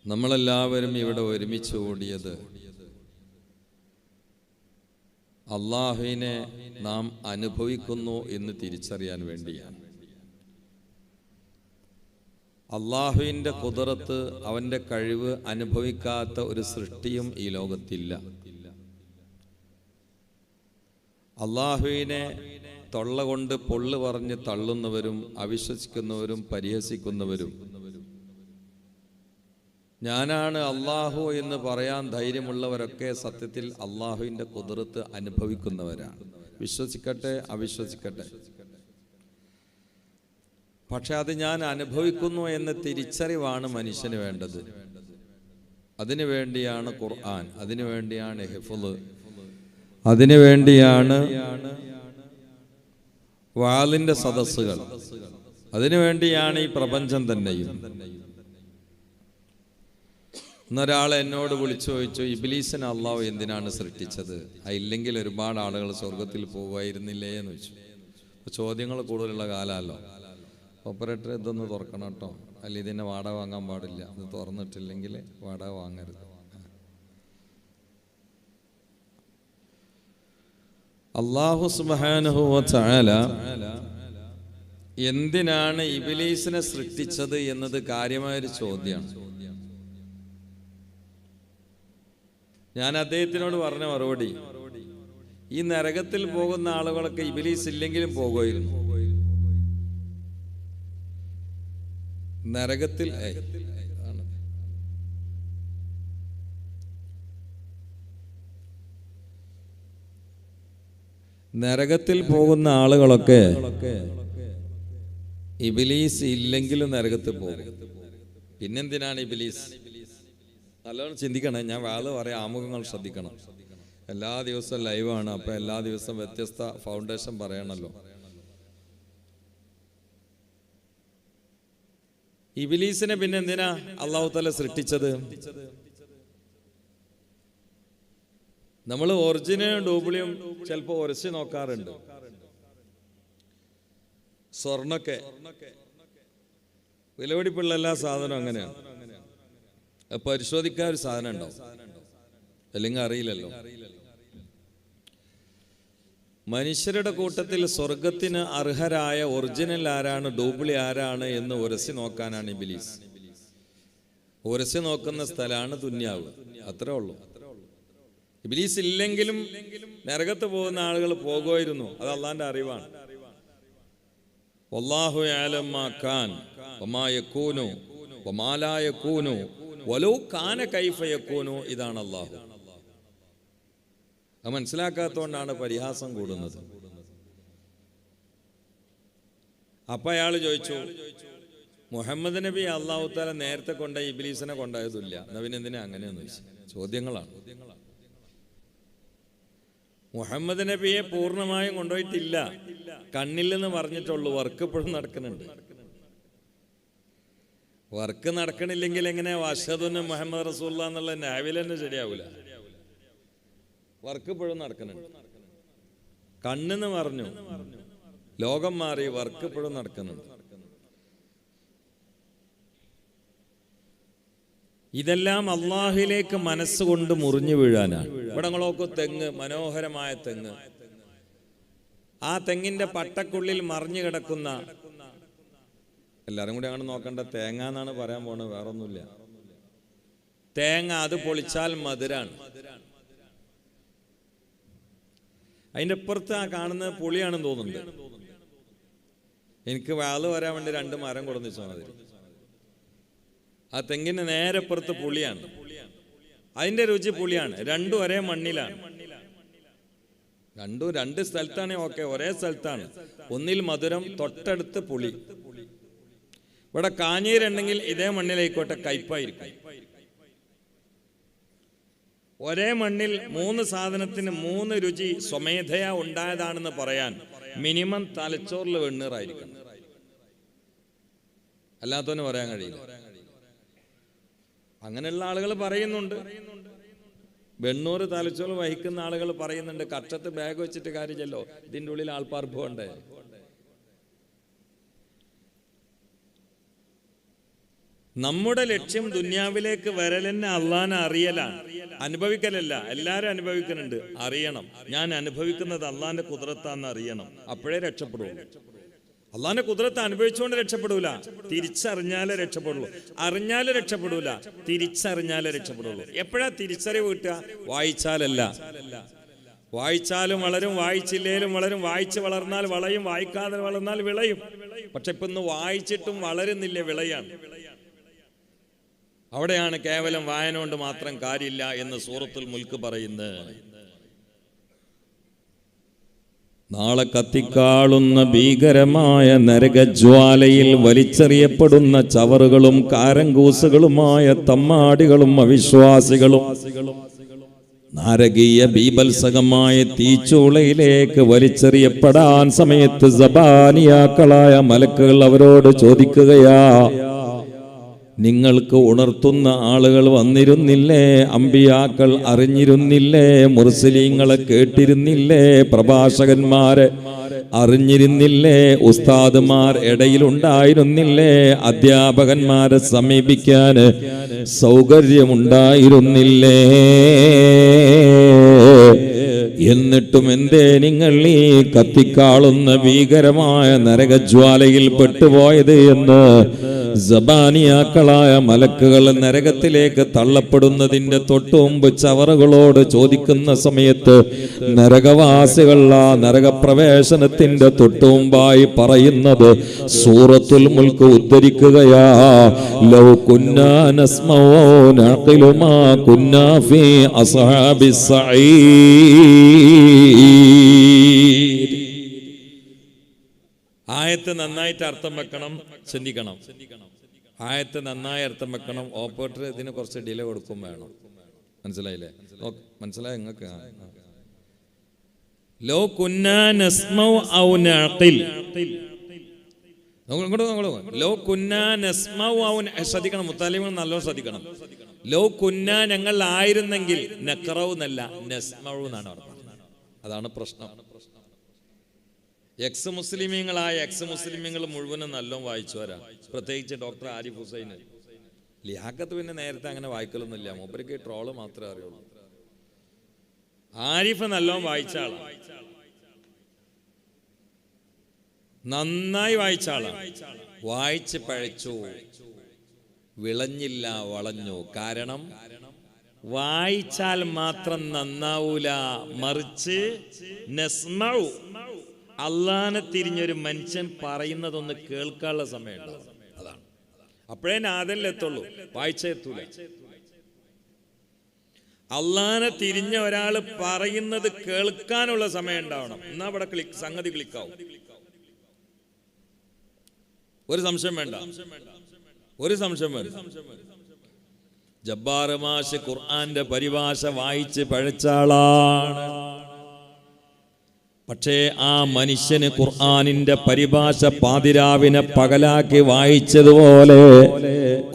നമ്മളെല്ലാവരും ഇവിടെ ഒരുമിച്ച് കൂടിയത് അള്ളാഹുവിനെ നാം അനുഭവിക്കുന്നു എന്ന് തിരിച്ചറിയാൻ വേണ്ടിയാണ്. അള്ളാഹുവിൻ്റെ ഖുദ്റത്ത്, അവൻ്റെ കഴിവ് അനുഭവിക്കാത്ത ഒരു സൃഷ്ടിയും ഈ ലോകത്തില്ല. അള്ളാഹുവിനെ തൊള്ള കൊണ്ട് പൊള്ളു പറഞ്ഞ് തള്ളുന്നവരും അവിശ്വസിക്കുന്നവരും പരിഹസിക്കുന്നവരും ഞാനാണ് അള്ളാഹു എന്ന് പറയാൻ ധൈര്യമുള്ളവരൊക്കെ സത്യത്തിൽ അള്ളാഹുവിൻ്റെ ഖുദ്റത്ത് അനുഭവിക്കുന്നവരാണ്. വിശ്വസിക്കട്ടെ അവിശ്വസിക്കട്ടെ, പക്ഷെ അത് ഞാൻ അനുഭവിക്കുന്നു എന്ന തിരിച്ചറിവാണ് മനുഷ്യന് വേണ്ടത്. അതിനു വേണ്ടിയാണ് ഖുർആൻ, അതിനു വേണ്ടിയാണ് ഹിഫ്ള്, അതിനു വേണ്ടിയാണ് വാളിന്റെ സദസ്സുകൾ, അതിനു വേണ്ടിയാണ് ഈ പ്രപഞ്ചം തന്നെയും. ഇന്നൊരാൾ എന്നോട് വിളിച്ചു ചോദിച്ചു, ഇബ്ലീസിനെ അള്ളാഹു എന്തിനാണ് സൃഷ്ടിച്ചത്? ഇല്ലെങ്കിൽ ഒരുപാട് ആളുകൾ സ്വർഗത്തിൽ പോകുമായിരുന്നില്ലേ എന്ന് ചോദിച്ചു. ചോദ്യങ്ങൾ കൂടുതലുള്ള കാലമല്ലോ. ഓപ്പറേറ്റർ ഇതൊന്ന് തുറക്കണം കേട്ടോ, അല്ല ഇതിനെ വാടക വാങ്ങാൻ പാടില്ല, ഇത് തുറന്നിട്ടില്ലെങ്കിൽ വാടക വാങ്ങരുത്. അല്ലാഹു സുബ്ഹാനഹു വ തആല എന്തിനാണ് ഇബ്ലീസിനെ സൃഷ്ടിച്ചത് എന്നത് കാര്യമായൊരു ചോദ്യമാണ്. ഞാൻ അദ്ദേഹത്തിനോട് പറഞ്ഞ മറുപടി, ഈ നരകത്തിൽ പോകുന്ന ആളുകളൊക്കെ ഇബ്ലീസ് ഇല്ലെങ്കിലും പോകുമായിരുന്നു. നരകത്തിൽ പോകുന്ന ആളുകളൊക്കെ ഇബ്ലീസ് ഇല്ലെങ്കിലും നരകത്തിൽ പോകും. പിന്നെന്തിനാണ് ഇബ്ലീസ്? നല്ലോണം ചിന്തിക്കണം. ഞാൻ വാള് പറയാം, ആമുഖങ്ങൾ ശ്രദ്ധിക്കണം. എല്ലാ ദിവസവും ലൈവാണ്, അപ്പൊ എല്ലാ ദിവസവും വ്യത്യസ്ത ഫൗണ്ടേഷൻ പറയണല്ലോ. ഇബ്ലീസിനെ പിന്നെ എന്തിനാ അല്ലാഹു തആല സൃഷ്ടിച്ചത്? നമ്മൾ ഒറിജിനലും ഡ്യൂപ്ലിയും ചിലപ്പോ ഉരച്ച് നോക്കാറുണ്ട്. സ്വർണ്ണൊക്കെ വിലപിടിപ്പുള്ള എല്ലാ സാധനവും അങ്ങനെയാണ്. പരിശോധിക്കാൻ ഒരു സാധനം ഉണ്ടാവും, അല്ലെങ്കിൽ അറിയില്ലല്ലോ. മനുഷ്യരുടെ കൂട്ടത്തിൽ സ്വർഗത്തിന് അർഹരായ ഒറിജിനൽ ആരാണ്, ഡ്യൂപ്ലി ആരാണ് എന്ന് ഉരസി നോക്കാനാണ് ഇബ്ലീസ്. ഉരസി നോക്കുന്ന സ്ഥലമാണ് ദുന്യാവ്, അത്രേ ഉള്ളൂ. ഇബ്ലീസ് ഇല്ലെങ്കിലും നരകത്ത് പോകുന്ന ആളുകൾ പോകുമായിരുന്നു, അത് അള്ളാന്റെ അറിവാണ്. വല്ലാഹു യഅലം മാ കാൻ വമാ യകൂനു വമാ ലാ യകൂനു വലൗ കാന കൈഫ യകൂനു. ഇതാണ് അള്ളാഹു. അത് മനസ്സിലാക്കാത്തതുകൊണ്ടാണ് പരിഹാസം കൂടുന്നത്. അപ്പൊ അയാൾ ചോദിച്ചു, മുഹമ്മദ് നബി അല്ലാഹു തആല നേരത്തെ കൊണ്ട ഇബ്ലീസിനെ കൊണ്ടായതില്ല, നബിനെന്തിനാ അങ്ങനെയെന്ന് ചോദിച്ചു. ചോദ്യങ്ങളാണ്. മുഹമ്മദ് നബിയെ പൂർണ്ണമായും കൊണ്ടുപോയിട്ടില്ല, കണ്ണില്ലെന്ന് പറഞ്ഞിട്ടുള്ളൂ. വർക്ക് ഇപ്പോഴും നടക്കുന്നുണ്ട്. വർക്ക് നടക്കണില്ലെങ്കിൽ എങ്ങനെ അശ്ഹദു അന്ന മുഹമ്മദ് റസൂലുള്ളാഹി എന്നുള്ള നാവിൽ തന്നെ ശരിയാവൂല. വർക്ക് ഇപ്പോഴും നടക്കുന്നുണ്ട്. കണ്ണെന്ന് പറഞ്ഞു, ലോകം മാറി, വർക്ക് ഇപ്പോഴും നടക്കുന്നുണ്ട്. ഇതെല്ലാം അള്ളാഹിലേക്ക് മനസ്സുകൊണ്ട് മുറിഞ്ഞു വീഴാനാണ്. ഇവിടെ നിങ്ങളൊക്കെ തെങ്ങ്, മനോഹരമായ തെങ്ങ്, ആ തെങ്ങിന്റെ പട്ടക്കുള്ളിൽ മറിഞ്ഞു കിടക്കുന്ന, എല്ലാരും കൂടി അങ്ങനെ നോക്കണ്ട, തേങ്ങ എന്നാണ് പറയാൻ പോണത്, വേറൊന്നുമില്ല. തേങ്ങ അത് പൊളിച്ചാൽ മധുരാണ്. അതിന്റെ അപ്പുറത്ത് ആ കാണുന്നത് പുളിയാണെന്ന് തോന്നുന്നുണ്ട്. എനിക്ക് വാള് വരാൻ വേണ്ടി 2 മരം കൊടുന്നു മതി. ആ തെങ്ങിന് നേരെ പുറത്ത് പുളിയാണ്, അതിന്റെ രുചി പുളിയാണ്. രണ്ടും ഒരേ മണ്ണിലാണ്, രണ്ടും 2 സ്ഥലത്താണ്. ഓക്കെ, ഒരേ സ്ഥലത്താണ്. ഒന്നിൽ മധുരം, തൊട്ടടുത്ത് പുളി. ഇവിടെ കാഞ്ഞീരുണ്ടെങ്കിൽ ഇതേ മണ്ണിലായിക്കോട്ടെ കയ്പായിരിക്കും. ഒരേ മണ്ണിൽ 3 സാധനത്തിന് 3 രുചി സ്വമേധയാ ഉണ്ടായതാണെന്ന് പറയാൻ മിനിമം തലച്ചോറിൽ വെണ്ണീറായിരിക്കണം, അല്ലാത്തവന് പറയാൻ കഴിയില്ല. അങ്ങനെയുള്ള ആളുകൾ പറയുന്നുണ്ട്. വെണ്ണൂറ് തലച്ചോറ് വഹിക്കുന്ന ആളുകൾ പറയുന്നുണ്ട്, കക്ഷത്ത് ബാഗ് വെച്ചിട്ട് കാര്യമില്ലല്ലോ, ഇതിൻ്റെ ഉള്ളിൽ ആൾപ്പാർപ്പ് വേണ്ടേ. നമ്മുടെ ലക്ഷ്യം ദുന്യാവിലേക്ക് വരലെന്നെ അള്ളാനെ അറിയലാണ്, അനുഭവിക്കലല്ല. എല്ലാരും അനുഭവിക്കുന്നുണ്ട്, അറിയണം. ഞാൻ അനുഭവിക്കുന്നത് അള്ളാന്റെ കുദ്റത്താന്ന് അറിയണം, അപ്പോഴേ രക്ഷപ്പെടുള്ളൂ. അള്ളാന്റെ കുദ്റത്ത് അനുഭവിച്ചുകൊണ്ട് രക്ഷപ്പെടൂല, തിരിച്ചറിഞ്ഞാലേ രക്ഷപ്പെടുള്ളൂ. അറിഞ്ഞാലും രക്ഷപ്പെടൂല, തിരിച്ചറിഞ്ഞാലേ രക്ഷപ്പെടുള്ളൂ. എപ്പോഴാ തിരിച്ചറിവ് കിട്ടുക? വായിച്ചാലല്ല. വായിച്ചാലും വളരും, വായിച്ചില്ലേലും വളരും. വായിച്ച് വളർന്നാൽ വളയും, വായിക്കാതെ വളർന്നാൽ വിളയും. പക്ഷെ ഇപ്പൊ ഇന്ന് വായിച്ചിട്ടും വളരുന്നില്ല, വിളയാണ്. അവിടെയാണ് കേവലം വായന കൊണ്ട് മാത്രം കാര്യമില്ല എന്ന് സൂറത്തുൽ മുൽക്ക് പറയുന്നത്. നാളെ കത്തിക്കാളുന്ന ഭീകരമായ നരകജ്വാലയിൽ വലിച്ചെറിയപ്പെടുന്ന ചവറുകളും കാരങ്കൂസുകളുമായ തമ്മാടികളും അവിശ്വാസികളും നാരകീയ ബീഭത്സകമായ തീച്ചൂളയിലേക്ക് വലിച്ചെറിയപ്പെടാൻ സമയത്ത് സബാനിയാക്കളായ മലക്കുകൾ അവരോട് ചോദിക്കുകയാ, നിങ്ങൾക്ക് ഉണർത്തുന്ന ആളുകൾ വന്നിരുന്നില്ലേ? അമ്പിയാക്കൾ അറിഞ്ഞിരുന്നില്ലേ? മുർസലീങ്ങളെ കേട്ടിരുന്നില്ലേ? പ്രഭാഷകന്മാരെ അറിഞ്ഞിരുന്നില്ലേ? ഉസ്താദുമാർ ഇടയിലുണ്ടായിരുന്നില്ലേ? അധ്യാപകന്മാരെ സമീപിക്കാൻ സൗകര്യമുണ്ടായിരുന്നില്ലേ? എന്നിട്ടും എന്തേ നിങ്ങൾ ഈ കത്തിക്കാളുന്ന ഭീകരമായ നരകജ്വാലയിൽ പെട്ടുപോയത് എന്ന് സബാനിയാക്കളായ മലക്കുകൾ നരകത്തിലേക്ക് തള്ളപ്പെടുന്നതിന്റെ തൊട്ടുമുമ്പ് ചവറുകളോട് ചോദിക്കുന്ന സമയത്ത് നരകവാസികൾ ആ നരകപ്രവേശനത്തിന്റെ തൊട്ടുമുമ്പായി പറയുന്നത് സൂറത്തുൽ മുൽക്ക് ഉദ്ധരിക്കുകയാ, ലൗ കുന്നാ നസ്മഉ നഅഖിലു മാ കുന്നാ ഫീ അസ്ഹാബിസ് സഈർ. ആയത്ത് നന്നായിട്ട് അർത്ഥം വെക്കണം, ചിന്തിക്കണം. ആയത്ത് നന്നായി അർത്ഥം വെക്കണം. ഓപ്പറേറ്റർ ഇതിന് കുറച്ച് ഡിലേ കൊടുക്കും വേണം. മനസ്സിലായില്ലേ? മനസ്സിലായി നിങ്ങൾക്ക്? ലോ കുന്നാ നസ്മഉ ഔ നഅഖിൽ, ലോ കുന്നാ നസ്മഉ ഔ, ശ്രദ്ധിക്കണം, മുത്താലിമുകൾ നല്ലോണം ശ്രദ്ധിക്കണം. ലോ കുന്നാ, ഞങ്ങൾ ആയിരുന്നെങ്കിൽ, നഖറഉ എന്നല്ല നസ്മഉ എന്നാണ് അവർ പറഞ്ഞത്. അതാണ് പ്രശ്നം. എക്സ് മുസ്ലിമീങ്ങളായ എക്സ് മുസ്ലിമീങ്ങൾ മുഴുവനും നല്ലോണം വായിച്ചവരാ, പ്രത്യേകിച്ച് ഡോക്ടർ ആരിഫ് ഹുസൈൻ. ലിയാഖത്ത് പിന്നെ നേരത്തെ അങ്ങനെ വായിക്കലൊന്നുമില്ല, മൂപ്പർക്ക് ട്രോള് മാത്രമേ അറിയുള്ളൂ. ആരിഫ് നല്ലോണം വായിച്ച ആളാണ്, നന്നായി വായിച്ച ആളാണ്. വായിച്ച് പഴച്ചു, വിളഞ്ഞില്ല, വളഞ്ഞു. കാരണം വായിച്ചാൽ മാത്രം നന്നാവൂല, മറിച്ച് നസ്മഉ, അള്ളാനെ തിരിഞ്ഞൊരു മനുഷ്യൻ പറയുന്നതൊന്ന് കേൾക്കാനുള്ള സമയം ഉണ്ടാവും. അതാണ്, അപ്പോഴേ നാദല്ലെത്തുള്ളൂ, വായിച്ചെത്തൂല. അള്ളാനെ തിരിഞ്ഞ ഒരാള് പറയുന്നത് കേൾക്കാനുള്ള സമയം ഉണ്ടാവണം. എന്നാ അവിടെ സംഗതി ക്ലിക്കാവും. ഒരു സംശയം വേണ്ട, ഒരു സംശയം വേണ്ട. ജബ്ബാർ മാഷ് ഖുർആന്റെ പരിഭാഷ വായിച്ച് പഴച്ചാളാണ്. പക്ഷേ ആ മനുഷ്യന് ഖുർആനിന്റെ പരിഭാഷ പാതിരാവിനെ പകലാക്കി വായിച്ചതുപോലെ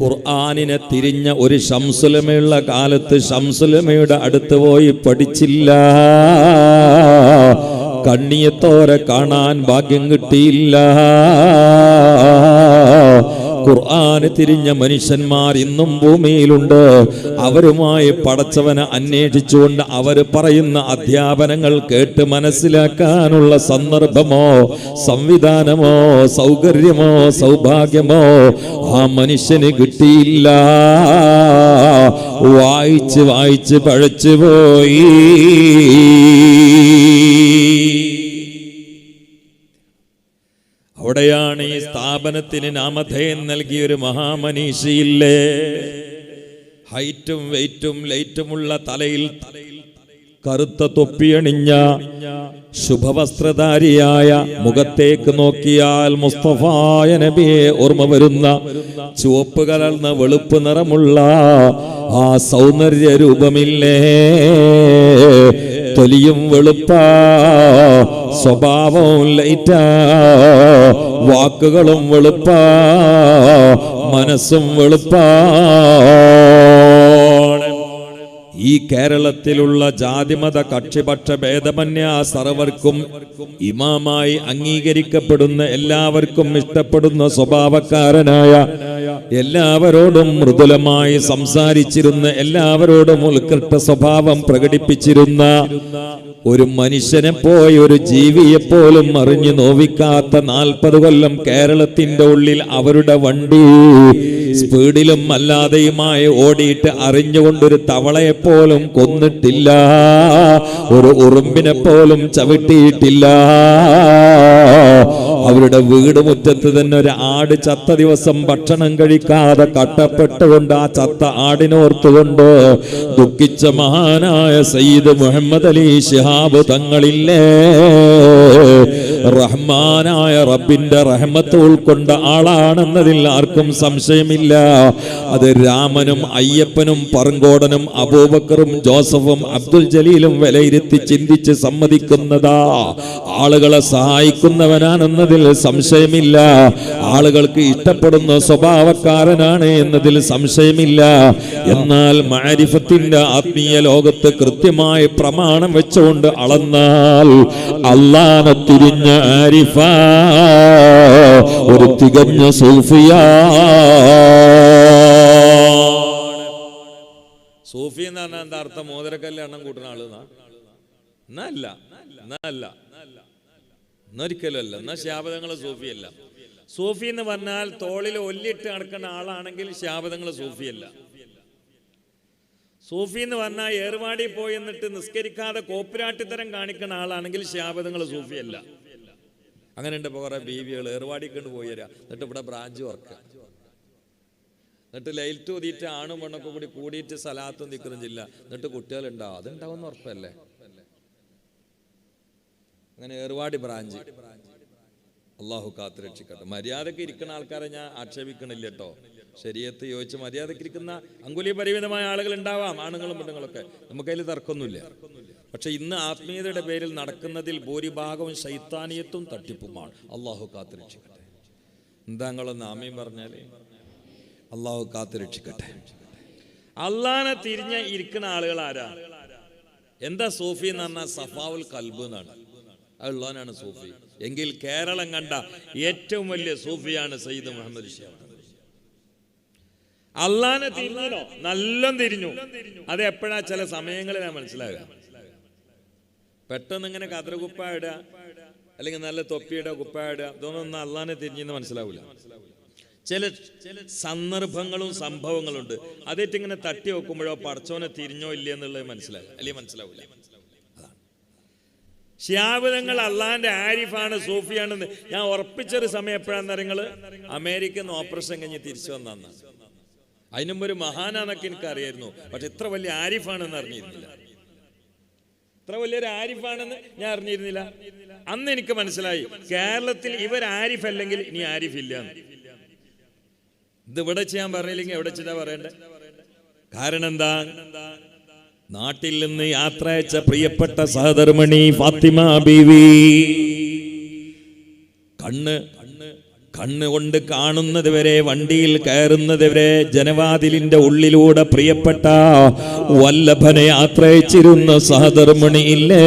ഖുർആനിനെ തിരിഞ്ഞ ഒരു ശംസുലമയുള്ള കാലത്ത് ശംസുലമയുടെ അടുത്ത് പോയി പഠിച്ചില്ല, കണ്ണിയത്തോരെ കാണാൻ ഭാഗ്യം കിട്ടിയില്ല. ഖുർആന് തിരിഞ്ഞ മനുഷ്യന്മാർ ഇന്നും ഭൂമിയിലുണ്ട്. അവരുമായി പടച്ചവനെ അന്വേഷിച്ചുകൊണ്ട് അവർ പറയുന്ന അധ്യാപനങ്ങൾ കേട്ട് മനസ്സിലാക്കാനുള്ള സന്ദർഭമോ സംവിധാനമോ സൗകര്യമോ സൗഭാഗ്യമോ ആ മനുഷ്യന് കിട്ടിയില്ല. വായിച്ച് വായിച്ച് പഴച്ചുപോയി. അവിടെയാണ് ഈ സ്ഥാപനത്തിന് നാമധേയം നൽകിയൊരു മഹാമനീഷിയില്ലേ, ഹൈറ്റും വെയിറ്റും ലൈറ്റുമുള്ള തലയിൽ കറുത്ത തൊപ്പിയണിഞ്ഞ ശുഭവസ്ത്രധാരിയായ, മുഖത്തേക്ക് നോക്കിയാൽ മുസ്തഫായ നബിയെ ഓർമ്മ വരുന്ന ചുവപ്പ് കലർന്ന വെളുപ്പ് നിറമുള്ള ആ സൗന്ദര്യ രൂപമില്ലേ, തൊലിയും വെളുപ്പ, സ്വഭാവവും ലൈറ്റ, വാക്കുകളും വെളുപ്പ, മനസ്സും വെളുപ്പ. ഈ കേരളത്തിലുള്ള ജാതിമത കക്ഷിപക്ഷ ഭേദമന്യേ സർവർക്കും ഇമാമായി അംഗീകരിക്കപ്പെടുന്ന, എല്ലാവർക്കും ഇഷ്ടപ്പെടുന്ന സ്വഭാവക്കാരനായ, എല്ലാവരോടും മൃദുലമായി സംസാരിച്ചിരുന്ന, എല്ലാവരോടും ഉത്കൃഷ്ട സ്വഭാവം പ്രകടിപ്പിച്ചിരുന്ന ഒരു മനുഷ്യനെ പോയി ഒരു ജീവിയെപ്പോലും അറിഞ്ഞു നോവിക്കാത്ത 40 കൊല്ലം കേരളത്തിന്റെ ഉള്ളിൽ അവരുടെ വണ്ടി സ്പീഡിലും അല്ലാതെയുമായി ഓടിയിട്ട് അറിഞ്ഞുകൊണ്ടൊരു തവളയെപ്പോലും കൊന്നിട്ടില്ല, ഒരു ഉറുമ്പിനെ പോലും ചവിട്ടിയിട്ടില്ല. അവരുടെ വീട് മുറ്റത്ത് തന്നെ ഒരു ആട് ചത്ത ദിവസം ഭക്ഷണം കഴിക്കാതെ കട്ടപ്പെട്ടുകൊണ്ട് ആ ചത്ത ആടിനോർത്തുകൊണ്ട് ദുഃഖിച്ച മഹാനായ സയ്യിദ് മുഹമ്മദ് അലി ശിഹാബ് തങ്ങളില്ലേ, റഹ്മാനായ റബ്ബിന്റെ റഹ്മത്ത് ഉൾക്കൊണ്ട ആളാണെന്നതിൽ ആർക്കും സംശയമില്ല. അത് രാമനും അയ്യപ്പനും പറങ്കോടനും അബൂബക്കറും ജോസഫും അബ്ദുൽ ജലീലും വിലയിരുത്തി ചിന്തിച്ച് സമ്മതിക്കുന്നതാ. ആളുകളെ സഹായിക്കുന്നവനാണെന്നതിൽ സംശയമില്ല. ആളുകൾക്ക് ഇഷ്ടപ്പെടുന്ന സ്വഭാവക്കാരനാണ് എന്നതിൽ സംശയമില്ല. എന്നാൽ മഅരിഫത്തിന്റെ ആത്മീയ ലോകത്ത് കൃത്യമായി പ്രമാണം വെച്ചുകൊണ്ട് അളന്നാൽ അല്ലാഹനെ തിരിഞ്ഞ ആരിഫ, ഒരു തികഞ്ഞ സൂഫിയാ. സൂഫി എന്ന് പറഞ്ഞാൽ എന്താ അർത്ഥം? മോതിരക്കല്ല് എണ്ണം കൂട്ടുന്ന ആള് എന്നല്ല, എന്നൊരിക്കലും അല്ല. എന്നാ ശാബദങ്ങള് സൂഫിയല്ല. സൂഫി എന്ന് പറഞ്ഞാൽ തോളിൽ ഒല്ലിട്ട് നടക്കുന്ന ആളാണെങ്കിൽ ശാബദങ്ങള് സൂഫിയല്ല. സൂഫി എന്ന് പറഞ്ഞാൽ ഏർവാടി പോയി എന്നിട്ട് നിസ്കരിക്കാതെ കോപ്പിരാട്ടിത്തരം കാണിക്കുന്ന ആളാണെങ്കിൽ ശാബദങ്ങള് സൂഫിയല്ല. അങ്ങനെ ഉണ്ട് കുറെ ബീവികൾ ഏർവാടിക്കൊണ്ട് പോയി തരാം, എന്നിട്ട് ഇവിടെ ബ്രാഞ്ച് വർക്ക്, എന്നിട്ട് ലൈറ്റ് ഊതിയിട്ട് ആണും പെണ്ണൊക്കെ കൂടി കൂടിയിട്ട് സലാത്തും ദിക്റും ജില്ല, എന്നിട്ട് കുട്ടികളുണ്ടാവും. അതുണ്ടാവുന്ന ഉറപ്പല്ലേ? അങ്ങനെ ഏർവാടി ബ്രാഞ്ച്. അള്ളാഹു കാത്ത് രക്ഷിക്കട്ടെ. മര്യാദക്ക് ഇരിക്കുന്ന ആൾക്കാരെ ഞാൻ ആക്ഷേപിക്കണില്ല കേട്ടോ. ശരീഅത്ത് ചോദിച്ച് മര്യാദക്ക് ഇരിക്കുന്ന അങ്കുലി പരിമിതമായ ആളുകൾ ഉണ്ടാവാം, ആണുങ്ങളും പെണ്ണുങ്ങളൊക്കെ, നമുക്കതിൽ തർക്കമൊന്നുമില്ല. പക്ഷെ ഇന്ന് ആത്മീയതയുടെ പേരിൽ നടക്കുന്നതിൽ ഭൂരിഭാഗവും ശൈത്താനിയത്തും തട്ടിപ്പുമാണ്. അള്ളാഹു കാത്ത് രക്ഷിക്കട്ടെ. എന്താ നിങ്ങളൊന്ന് ആമീൻ പറഞ്ഞാലേ? അള്ളാഹു കാത്ത് രക്ഷിക്കട്ടെ. അള്ളാനെ തിരിഞ്ഞ് ഇരിക്കുന്ന ആളുകൾ ആരാ? എന്താ സൂഫി എന്ന് പറഞ്ഞാൽ സഫാവുൽ കൽബ് എന്നാണ്. അതുള്ളവനാണ് സൂഫി. എങ്കിൽ കേരളം കണ്ട ഏറ്റവും വലിയ സൂഫിയാണ് സയ്യിദ് മുഹമ്മദ് ശിഹാബ്. അള്ളാനെ തിരിഞ്ഞോ? നല്ലോണം തിരിഞ്ഞു. അത് എപ്പോഴാ? ചില സമയങ്ങളിൽ മനസ്സിലാകുക. പെട്ടെന്ന് ഇങ്ങനെ കതറ് കുപ്പായിടുക അല്ലെങ്കിൽ നല്ല തൊപ്പിയുടെ കുപ്പായിടുക, ഇതൊന്നും അള്ളാനെ തിരിഞ്ഞെന്ന് മനസ്സിലാവില്ല. ചില സന്ദർഭങ്ങളും സംഭവങ്ങളുണ്ട്, അതേറ്റ് ഇങ്ങനെ തട്ടി വെക്കുമ്പോഴോ പടച്ചോനെ തിരിഞ്ഞോ ഇല്ല എന്നുള്ളത് മനസ്സിലാകും, അല്ലെങ്കിൽ മനസ്സിലാവില്ല. അതാണ് ശിഹാബ് തങ്ങൾ അള്ളാന്റെ ആരിഫാണ്, സൂഫിയാണെന്ന് ഞാൻ ഉറപ്പിച്ചൊരു സമയം എപ്പോഴാന്ന് നിങ്ങള് അമേരിക്കൻ ഓപ്പറേഷൻ കഴിഞ്ഞ് തിരിച്ചു വന്നാണ്. അതിനുമ്പ് ഒരു മഹാനാന്നൊക്കെ എനിക്ക് അറിയായിരുന്നു, പക്ഷെ ഇത്ര വലിയ ആരിഫാണെന്ന് അറിഞ്ഞിരുന്നില്ല. ഇത്ര വലിയൊരു ആരിഫാണെന്ന് ഞാൻ അറിഞ്ഞിരുന്നില്ല. അന്ന് എനിക്ക് മനസ്സിലായി കേരളത്തിൽ ഇവർ ആരിഫ് അല്ലെങ്കിൽ ഇനി ആരിഫ് ഇല്ല. ഇത് ഇവിടെ ചെയ്യാൻ പറഞ്ഞില്ലെങ്കിൽ എവിടെ ചെയ്താ പറയണ്ടേ? കാരണം എന്താ? നാട്ടിൽ നിന്ന് യാത്ര അയച്ച പ്രിയപ്പെട്ട സഹധർമ്മിണി ഫാത്തിമ ബീവി കണ്ണുകൊണ്ട് കാണുന്നത് വരെ, വണ്ടിയിൽ കയറുന്നത് വരെ, ജനവാതിലിന്റെ ഉള്ളിലൂടെ പ്രിയപ്പെട്ട വല്ലഭനെ ആശ്രയിച്ചിരുന്ന സഹധർമ്മിണി ഇല്ലേ?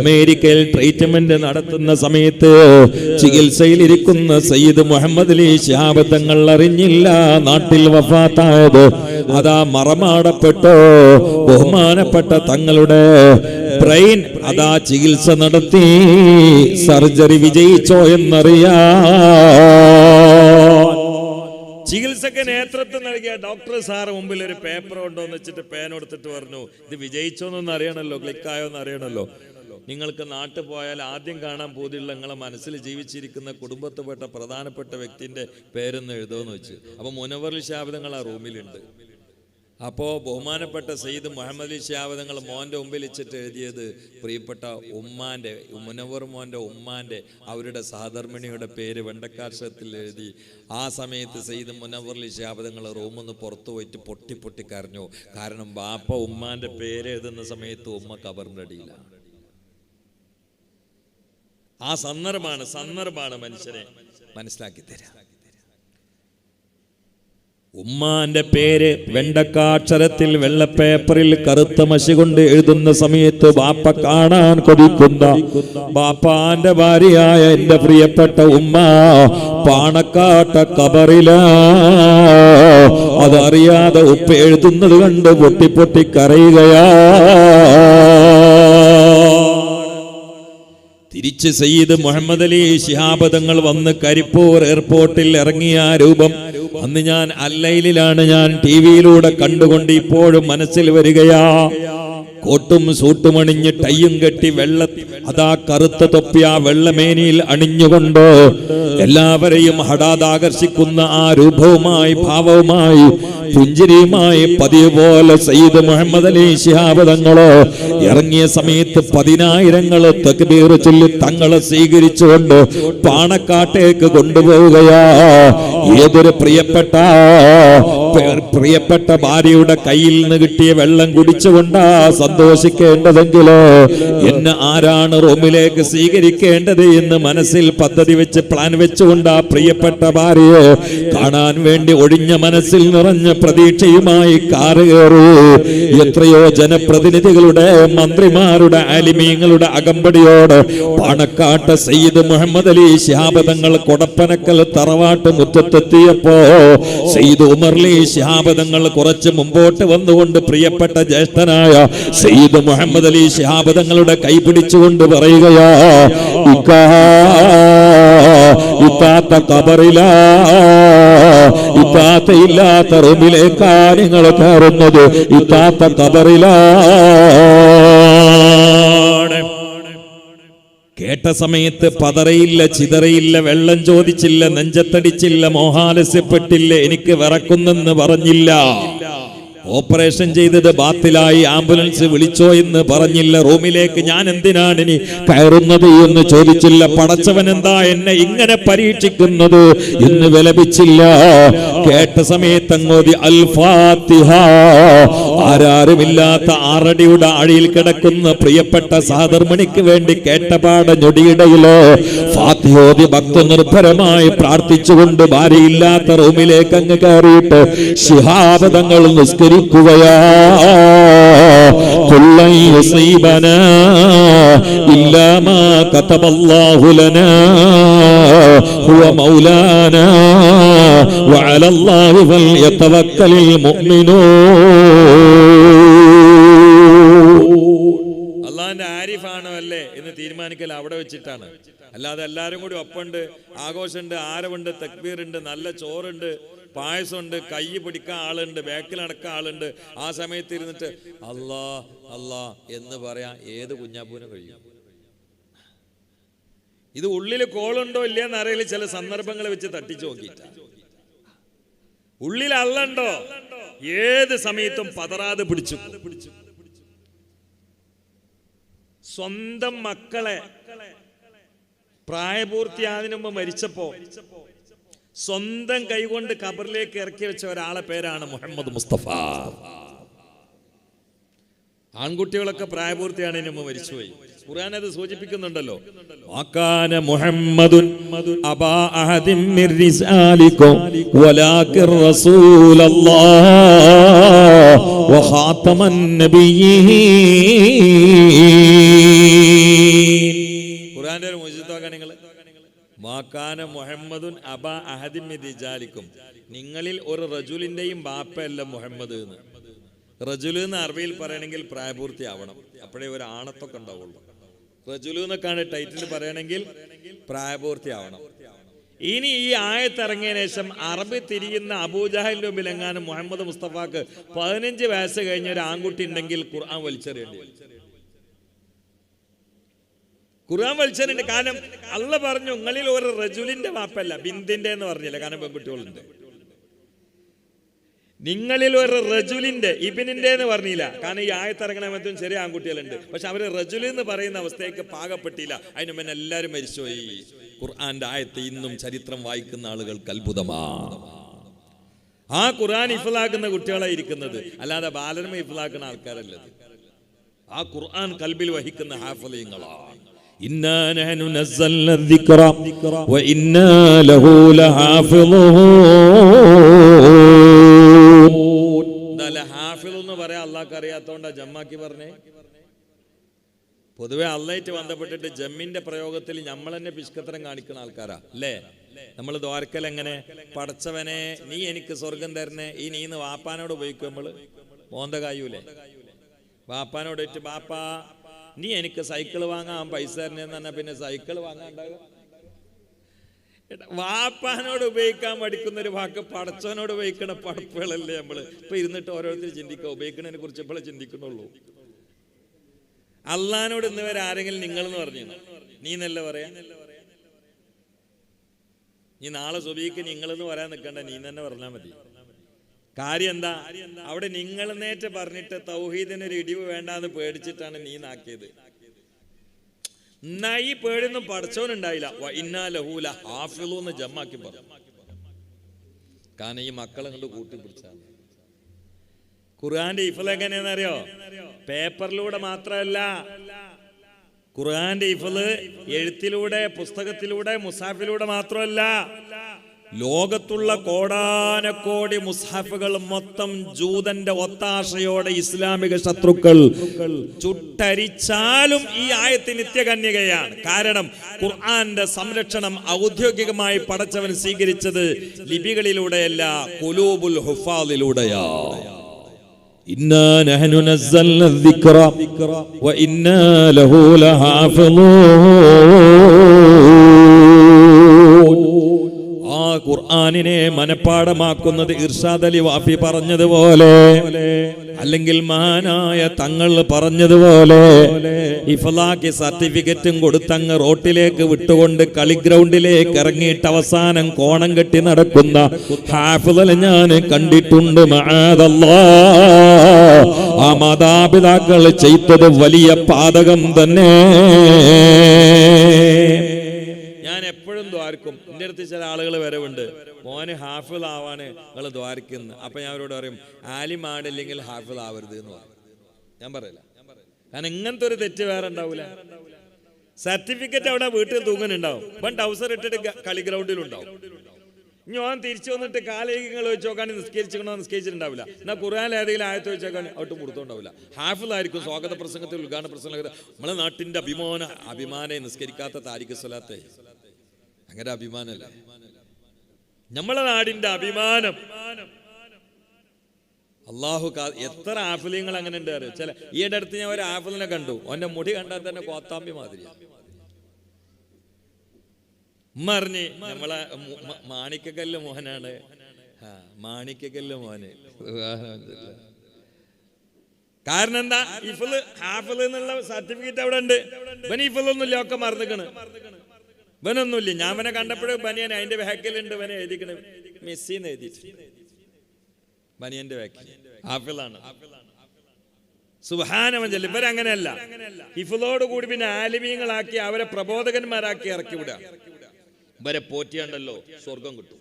അമേരിക്കയിൽ ട്രീറ്റ്മെന്റ് നടത്തുന്ന സമയത്ത് ചികിത്സയിലിരിക്കുന്ന സയ്യിദ് മുഹമ്മദ് അലി ശിഹാബ് തങ്ങൾ അറിഞ്ഞില്ല നാട്ടിൽ വഫാത്തായത്. അതാ മറമാടപ്പെട്ടോ ബഹുമാനപ്പെട്ട തങ്ങളുടെ ബ്രെയിൻ അതാ ചികിത്സ നടത്തി സർജറി വിജയിച്ചോ എന്നറിയാ. ചികിത്സക്ക് നേതൃത്വം നൽകിയ ഡോക്ടർ സാറ് മുമ്പിൽ ഒരു പേപ്പർ കൊണ്ടുവന്ന് വെച്ചിട്ട് പേൻ എടുത്തിട്ട് പറഞ്ഞു, ഇത് വിജയിച്ചോന്നൊന്ന് അറിയണല്ലോ, ക്ലിക്കായോന്ന് അറിയണല്ലോ. നിങ്ങൾക്ക് നാട്ടിൽ പോയാൽ ആദ്യം കാണാൻ പൂതിയുള്ള നിങ്ങളെ മനസ്സിൽ ജീവിച്ചിരിക്കുന്ന കുടുംബത്തിൽപ്പെട്ട പ്രധാനപ്പെട്ട വ്യക്തിന്റെ പേരൊന്ന് എഴുതുമെന്ന് വെച്ച്. അപ്പൊ മുനവർ ശിഹാബ് തങ്ങൾ ആ റൂമിലുണ്ട്. അപ്പോൾ ബഹുമാനപ്പെട്ട സയ്യിദ് മുഹമ്മദ് അലി ശിഹാബ് തങ്ങൾ മോൻ്റെ മുമ്പിൽ വെച്ചിട്ട് എഴുതിയത് പ്രിയപ്പെട്ട ഉമ്മാൻ്റെ, മുനവർ മോൻ്റെ ഉമ്മാൻ്റെ അവരുടെ സഹധർമ്മിണിയുടെ പേര് വെണ്ടക്കാക്ഷരത്തിൽ എഴുതി. ആ സമയത്ത് സയ്യിദ് മുനവർ അലി ശിഹാബ് തങ്ങൾ റൂമിൽ നിന്ന് പുറത്തു പോയിട്ട് പൊട്ടി കരഞ്ഞു. കാരണം ബാപ്പ ഉമ്മാൻ്റെ പേര് എഴുതുന്ന സമയത്ത് ഉമ്മ കബറിൻ്റെ അടിയിലാണ്. ആ സന്ദർഭമാണ് മനുഷ്യനെ മനസ്സിലാക്കി തരാം. ഉമ്മാന്റെ പേര് വെണ്ടക്കാക്ഷരത്തിൽ വെള്ളപ്പേപ്പറിൽ കറുത്ത മഷി കൊണ്ട് എഴുതുന്ന സമയത്ത് ബാപ്പ കാണാൻ കൊതിക്കുന്ന ബാപ്പാന്റെ ഭാര്യയായ എന്റെ പ്രിയപ്പെട്ട ഉമ്മ പാണക്കാട്ട കബറിലാ. അതറിയാതെ ഉപ്പ എഴുതുന്നത് കണ്ട് പൊട്ടി പൊട്ടി കരയുകയാ. തിരിച്ച് സയ്യിദ് മുഹമ്മദ് അലി ശിഹാബ് തങ്ങൾ വന്ന് കരിപ്പൂർ എയർപോർട്ടിൽ ഇറങ്ങിയ രൂപം അന്ന് ഞാൻ അല്ലയിലാണ് ഞാൻ ടിവിയിലൂടെ കണ്ടുകൊണ്ട് ഇപ്പോഴും മനസ്സിൽ വരികയാ. കോട്ടും സൂട്ടുമണിഞ്ഞ് ടൈയും കെട്ടി അതാ കറുത്ത തൊപ്പി ആ വെള്ളമേനിയിൽ അണിഞ്ഞുകൊണ്ട് എല്ലാവരെയും ഹഠാതാകർഷിക്കുന്ന ആ രൂപവുമായി ഭാവവുമായി പുഞ്ചിരിയുമായി പതിവ് പോലെ സയ്യിദ് മുഹമ്മദ് അലി ശിഹാബ് തങ്ങള് ഇറങ്ങിയ സമയത്ത് 10,000 തക്ബീർ ചൊല്ലി തങ്ങളെ സ്വീകരിച്ചുകൊണ്ട് പാണക്കാട്ടേക്ക് കൊണ്ടുപോവുകയാ. ഏതൊരു പ്രിയപ്പെട്ട ഭാര്യയുടെ കയ്യിൽ നിന്ന് കിട്ടിയ വെള്ളം കുടിച്ചുകൊണ്ടാ സന്തോഷിക്കേണ്ടതെങ്കിലോ എന്നെ ആരാണ് റൂമിലേക്ക് സ്വീകരിക്കേണ്ടത് എന്ന് മനസ്സിൽ പദ്ധതി വെച്ച് പ്ലാൻ വെച്ചുകൊണ്ട് ആ പ്രിയപ്പെട്ട ഭാര്യയെ കാണാൻ വേണ്ടി ഒഴിഞ്ഞ മനസ്സിൽ നിറഞ്ഞ പ്രതീക്ഷയുമായി കാറ് കയറൂ. എത്രയോ ജനപ്രതിനിധികളുടെ മന്ത്രിമാരുടെ ആലിമീങ്ങളുടെ അകമ്പടിയോട് പാണക്കാട്ട് സയ്യിദ് മുഹമ്മദ് അലി ശിഹാബ് തങ്ങൾ കൊടപ്പനക്കൽ തറവാട്ട് മുറ്റത്തെത്തിയപ്പോ സയ്യിദ് ഉമർ അലി ശിഹാബ് തങ്ങൾ കുറച്ച് മുമ്പോട്ട് വന്നുകൊണ്ട് പ്രിയപ്പെട്ട ജ്യേഷ്ഠനായ സയ്യിദ് മുഹമ്മദ് അലി ശിഹാബ് തങ്ങളുടെ കൈ പിടിച്ചുകൊണ്ട് പറയുകയാ, ഇത്താത്ത കബറിലാ, ഇത്താത്ത ഇല്ലാത്ത റൂമിലേക്കാ നിങ്ങൾ കയറുന്നത്, ഇത്താത്ത കബറിലാ. കേട്ട സമയത്ത് പതറയില്ല, ചിതറയില്ല, വെള്ളം ചോദിച്ചില്ല, നെഞ്ചത്തടിച്ചില്ല, മോഹാലസ്യപ്പെട്ടില്ല, എനിക്ക് വിറക്കുന്നെന്ന് പറഞ്ഞില്ല. ഓപ്പറേഷൻ ചെയ്തത് ബാത്തിലായി, ആംബുലൻസ് വിളിച്ചോ എന്ന് പറഞ്ഞില്ല. റൂമിലേക്ക് ഞാൻ എന്തിനാണ് ഇനി കയറുന്നത് എന്ന് ചോദിച്ചില്ല. പടച്ചവൻ എന്താ എന്നെ ഇങ്ങനെ പരീക്ഷിക്കുന്നത് എന്ന് വിലപിച്ചില്ല. കേട്ട സമയത്ത് അങ്ങോതി അൽ ഫാത്തിഹ. ആരാരുമില്ലാത്ത 6 അടിയുടെ ആഴിയിൽ കിടക്കുന്ന പ്രിയപ്പെട്ട സഹധർമ്മിണിക്ക് വേണ്ടി കേട്ടപാട ഞൊടിയിടയിലോ ഫാത്തിഹോദി ഭക്തനിർഭരമായി പ്രാർത്ഥിച്ചുകൊണ്ട് ഭാര്യയില്ലാത്ത റൂമിലേക്ക് അങ്ങ് കയറിയിട്ട് ശിഹാബ് തങ്ങൾ നിസ്കരിക്കുകയാ. കുല്ലൻ യുസീബനാ ഇല്ലാ മാ കതബല്ലാഹു ലനാ ഹുവ മൗലാനാ വഅലല്ലാഹി ഫൽയതവക്കലിൽ മുഅ്മിനൂൻ. അള്ളാന്റെ ആരിഫാണോ അല്ലേ എന്ന് തീരുമാനിക്കൽ അവിടെ വെച്ചിട്ടാണ്. അല്ലാതെ എല്ലാവരും കൂടി ഒപ്പുണ്ട്, ആഘോഷമുണ്ട്, ആരവുണ്ട്, തക്ബീറുണ്ട്, നല്ല ചോറുണ്ട്, പായസമുണ്ട്, കൈ പിടിക്കാൻ ആളുണ്ട്, ബാക്കിൽ നടക്കാൻ ആളുണ്ട്. ആ സമയത്ത് ഇരുന്നിട്ട് അല്ലാ അല്ലാ എന്ന് പറയാൻ ഏത് കുഞ്ഞാപ്പൂനും കഴിയും? ഇത് ഉള്ളിൽ കോളുണ്ടോ ഇല്ലയെന്ന് അറിയില്ല. ചില സന്ദർഭങ്ങൾ വെച്ച് തട്ടിച്ചു നോക്കിയിട്ട ഉള്ളിൽ അല്ലുണ്ടോ ഏത് സമയത്തും പതറാതെ പിടിച്ചു. സ്വന്തം മക്കളെ പ്രായപൂർത്തിയാതിനു മുമ്പ് മരിച്ചപ്പോ സ്വന്തം കൈകൊണ്ട് ഖബറിലേക്ക് ഇറക്കി വെച്ച ഒരാളെ പേരാണ് മുഹമ്മദ് മുസ്തഫ. ആൺകുട്ടികളൊക്കെ പ്രായപൂർത്തിയാണതിന് മുമ്പ് മരിച്ചുപോയി. ഖുർആൻ അത് സൂചിപ്പിക്കുന്നുണ്ടല്ലോ. വകാന മുഹമ്മദുൻ അബാ അഹദിൻ മിർ റിസാലികും വലാകിർ റസൂലല്ലാഹ് വഖാതമൻ നബിയ്യീൻ. ഖുർആന്റെ ഒരു മുഅ്ജിസത്താണ് നിങ്ങൾ. വാക്കാന മുഹമ്മദുൻ അബാ അഹദിൻ മിർ റിജാലികും. നിങ്ങളിൽ ഒരു റജുലിന്റെയും ബാപ്പയല്ല മുഹമ്മദ് എന്ന്. റജുല് എന്ന് അറബിയിൽ പറയണമെങ്കിൽ പ്രായപൂർത്തി ആവണം, അപ്പോഴേ ഒരു ആണത്തൊക്കെ ഉണ്ടാവുള്ളൂ. റജുല് എന്നൊക്കെയാണ് ടൈറ്റിൽ പറയണമെങ്കിൽ പ്രായപൂർത്തി ആവണം. ഇനി ഈ ആയത്തിറങ്ങിയതിനു ശേഷം അറബി തിരിയുന്ന അബൂജഹലിന്റെ മുമ്പിൽ എങ്ങാനും മുഹമ്മദ് മുസ്തഫാക്ക് 15 വയസ്സ് കഴിഞ്ഞ ഒരു ആൺകുട്ടി ഉണ്ടെങ്കിൽ ഖുർആൻ വലിച്ചെറിയേണ്ടി വരും. ഖുർആൻ വലിച്ചെറിയുണ്ട്. കാരണം അള്ള പറഞ്ഞു നിങ്ങളിൽ ഒരു റജുലിന്റെ വാപ്പല്ല, ബിന്ദിന്റെ എന്ന് പറഞ്ഞില്ല, കാരണം പെൺകുട്ടികളുണ്ട്. നിങ്ങളിൽ ഒരു റജുലിന്റെ, ഇബിനിന്റെ എന്ന് പറഞ്ഞില്ല, കാരണം ഈ ആയത്തിറങ്ങണ മറ്റും ചെറിയ ആൺകുട്ടികളുണ്ട്. പക്ഷെ അവര് റജുൽ എന്ന് പറയുന്ന അവസ്ഥയ്ക്ക് പാകപ്പെട്ടില്ല. അതിന് മുന്നേ എല്ലാവരും മരിച്ചുപോയി. ഖുർആന്റെ ആയത്ത് ഇന്നും ചരിത്രം വായിക്കുന്ന ആളുകൾക്ക് അത്ഭുതമാണ്. ആ ഖുർആൻ ഇഫ്ലാക്കുന്ന കുട്ടികളായി ഇരിക്കുന്നത്, അല്ലാതെ ബാലരമ ഇഫ്ലാക്കുന്ന ആൾക്കാരല്ലത്. ആ ഖുർആൻ കൽബിൽ വഹിക്കുന്ന ഹാഫിളീങ്ങളാണ്. ഇന്നാ നഹ്നു നസ്സൽന الذിക്റ വഇന്നാ ലഹു ലഹാഫിളൂൻ. എന്ന് പറയാൻ അള്ളാഹ്ക്ക് അറിയാത്തോണ്ടാ ജമ്മാക്കി പറഞ്ഞേ. പൊതുവെ അള്ളായിട്ട് ബന്ധപ്പെട്ടിട്ട് ജമ്മിന്റെ പ്രയോഗത്തിൽ നമ്മൾ തന്നെ പിഷ്കത്തരം കാണിക്കുന്ന ആൾക്കാരാ അല്ലേ? നമ്മൾ ദ്വാരക്കൽ എങ്ങനെ പടച്ചവനെ നീ എനിക്ക് സ്വർഗം തരണേ ഈ നീന്ന് വാപ്പാനോട് ഉപയോഗിക്കും. നമ്മള് മോന്ത കായൂലേ വാപ്പാനോട് വെച്ച് ബാപ്പാ നീ എനിക്ക് സൈക്കിൾ വാങ്ങാൻ പൈസ തരണേന്ന് പറഞ്ഞാൽ പിന്നെ സൈക്കിൾ വാങ്ങാണ്ടാകുക. വാപ്പാനോട് ഉപയോഗിക്കാൻ പഠിക്കുന്ന ഒരു വാക്ക് പടച്ചവനോട് ഉപയോഗിക്കണ പടപ്പുകളല്ലേ നമ്മള് ഇപ്പൊ ഇരുന്നിട്ട് ഓരോരുത്തർ ചിന്തിക്കുക. ഉപയോഗിക്കുന്നതിനെ കുറിച്ച് ഇപ്പോഴേ ചിന്തിക്കുന്നുള്ളൂ. അള്ളഹാനോട് ഇന്ന് വരെ ആരെങ്കിലും നിങ്ങളെന്ന് പറഞ്ഞു നീ എന്നല്ല പറയാ. നീ നാളെ സുബീക്ക് നിങ്ങളെന്ന് പറയാൻ നിൽക്കണ്ട, നീ തന്നെ പറഞ്ഞാൽ മതി. കാര്യം എന്താ? അവിടെ നിങ്ങൾ നേറ്റ് പറഞ്ഞിട്ട് തൗഹീദിനൊരു ഇടിവ് വേണ്ടാന്ന് പേടിച്ചിട്ടാണ് നീ നാക്കിയത്. എന്നാ ഈ പേടിയൊന്നും പഠിച്ചവനുണ്ടായില്ല. ഇന്നാ ലഹൂല ഹാഫിളൂന്ന് ജമ്മാക്കി പറഞ്ഞു. കാരണം ഈ മക്കളെ കൊണ്ട് കൂട്ടിപ്പിടിച്ചാൽ ഖുർആന്റെ ഇഫ്ള് എങ്ങനെയാണെന്നറിയോ? പേപ്പറിലൂടെ മാത്രമല്ല, ഖുർആന്റെ ഇഫ്ള് എഴുത്തിലൂടെ, പുസ്തകത്തിലൂടെ, മുസാഫിലൂടെ മാത്രമല്ല, ലോകത്തുള്ള കോടാനക്കോടി മുസ്ഹഫുകൾ മൊത്തം ജൂതന്റെ ഒത്താശയോടെ ഇസ്ലാമിക ശത്രുക്കൾ ചുട്ടരിച്ചാലും ഈ ആയത്ത് നിത്യകന്യകയാണ്. കാരണം ഖുർആന്റെ സംരക്ഷണം ഔദ്യോഗികമായി പടച്ചവൻ സ്വീകരിച്ചത് ലിപികളിലൂടെയല്ല, ഖുലൂബുൽ ഹുഫാദിലൂടെയാ. ഇന്നാ നഹ്നു നസ്സൽനാ الذിക്റ വഇന്നാ ലഹു ലഹാഫിളൂൻ. ആ ഖുർആനിനെ മനപ്പാഠമാക്കുന്നത് ഇർഷാദ് അലി വാഫി പറഞ്ഞതുപോലെ, അല്ലെങ്കിൽ മഹാനായ തങ്ങൾ പറഞ്ഞതുപോലെ, ഇഫ്ലാക്ക് സർട്ടിഫിക്കറ്റും കൊടുത്തങ്ങ് റോട്ടിലേക്ക് വിട്ടുകൊണ്ട് കളിഗ്രൗണ്ടിലേക്ക് ഇറങ്ങിയിട്ട് അവസാനം കോണം കെട്ടി നടക്കുന്ന ഹാഫിളെ ഞാൻ കണ്ടിട്ടുണ്ട്. മഅദല്ലാഹ്, ആ മാതാപിതാക്കൾ ചെയ്തത് വലിയ പാതകം തന്നെ. ഞാൻ എപ്പോഴും ദ്വാരക്കും. എൻ്റെ അടുത്ത് ചില ആളുകൾ വരവുണ്ട്, മോന് ഹാഫിൾ ആവാണ് നിങ്ങൾ ദ്വാരക്കുന്നു. അപ്പൊ ഞാൻ അവരോട് പറയും ആലിമാടില്ലെങ്കിൽ ഹാഫിൾ ആവരുത് എന്ന് പറയും. ഞാൻ പറയില്ല, കാരണം ഇങ്ങനത്തെ ഒരു തെറ്റ് വേറെ ഉണ്ടാവൂല. സർട്ടിഫിക്കറ്റ് അവിടെ വീട്ടിൽ തൂങ്ങനുണ്ടാവും, ഇപ്പം ടൗസർ ഇട്ടിട്ട് കളി ഗ്രൗണ്ടിലുണ്ടാവും. ഞാൻ തിരിച്ചു വന്നിട്ട് കാലേഖങ്ങൾ വെച്ച് നോക്കാണ്ട് നിസ്കരിച്ചിക്കണോ നിസ്കരിച്ചിട്ടുണ്ടാവില്ല. എന്നാൽ ഖുർആനിൽ ഏതെങ്കിലും ആയത്ത് വെച്ചേക്കാൻ ഒട്ടും കൊടുത്തോണ്ടാവില്ല. ഹാഫിൾ ആയിരിക്കും. സ്വാഗത പ്രസംഗത്തിൽ, ഉദ്ഘാടന പ്രസംഗത്തിൽ നമ്മളെ നാട്ടിന്റെ അഭിമാനെ നിസ്കരിക്കാത്ത താരിഖ് സ്വലാത്തെ അങ്ങനെ അഭിമാനല്ല. നമ്മളെ നാടിന്റെ അഭിമാനം അള്ളാഹു. എത്ര ആഫിലിങ്ങൾ അങ്ങനെ ഉണ്ട് അറിയോ? ചില ഈയിടെ അടുത്ത് ഞാൻ ഒരു ആഫിലിനെ കണ്ടു, അവന്റെ മുടി കണ്ടാൽ തന്നെ കോത്താമ്പി മാതിരിയാണ്. ഉമ്മ അറിഞ്ഞ് നമ്മളെ മാണിക്കക്കല്ല് മോഹനാണ്, മാണിക്കക്കല്ല് മോന്. കാരണം എന്താ? ഇഫ്ള് ഹാഫിള് എന്നുള്ള സർട്ടിഫിക്കറ്റ് അവിടെ ഉണ്ട്. ഇവന് ഇഫ്ളൊന്നുമില്ല, ഒക്കെ മറന്നിക്കണ്. ഇവനൊന്നുമില്ല. ഞാൻ ഇവനെ കണ്ടപ്പോഴും ബനിയൻ അതിന്റെ ബാക്കിലുണ്ട്, ഇവനെ എഴുതിക്കണ് മെസ്സിന്ന് എഴുതിയിട്ട് ബനിയന്റെ ബാക്കിൽ ഹാഫിളാണ്. സുബ്ഹാനല്ലാഹ്. ഇവരങ്ങനെയല്ല, ഹിഫ്ളോട് കൂടി പിന്നെ ആലിമീങ്ങളാക്കി അവരെ പ്രബോധകന്മാരാക്കി ഇറക്കി വിടുക. ഇവരെ പോറ്റിയാണ്ടല്ലോ സ്വർഗം കിട്ടും,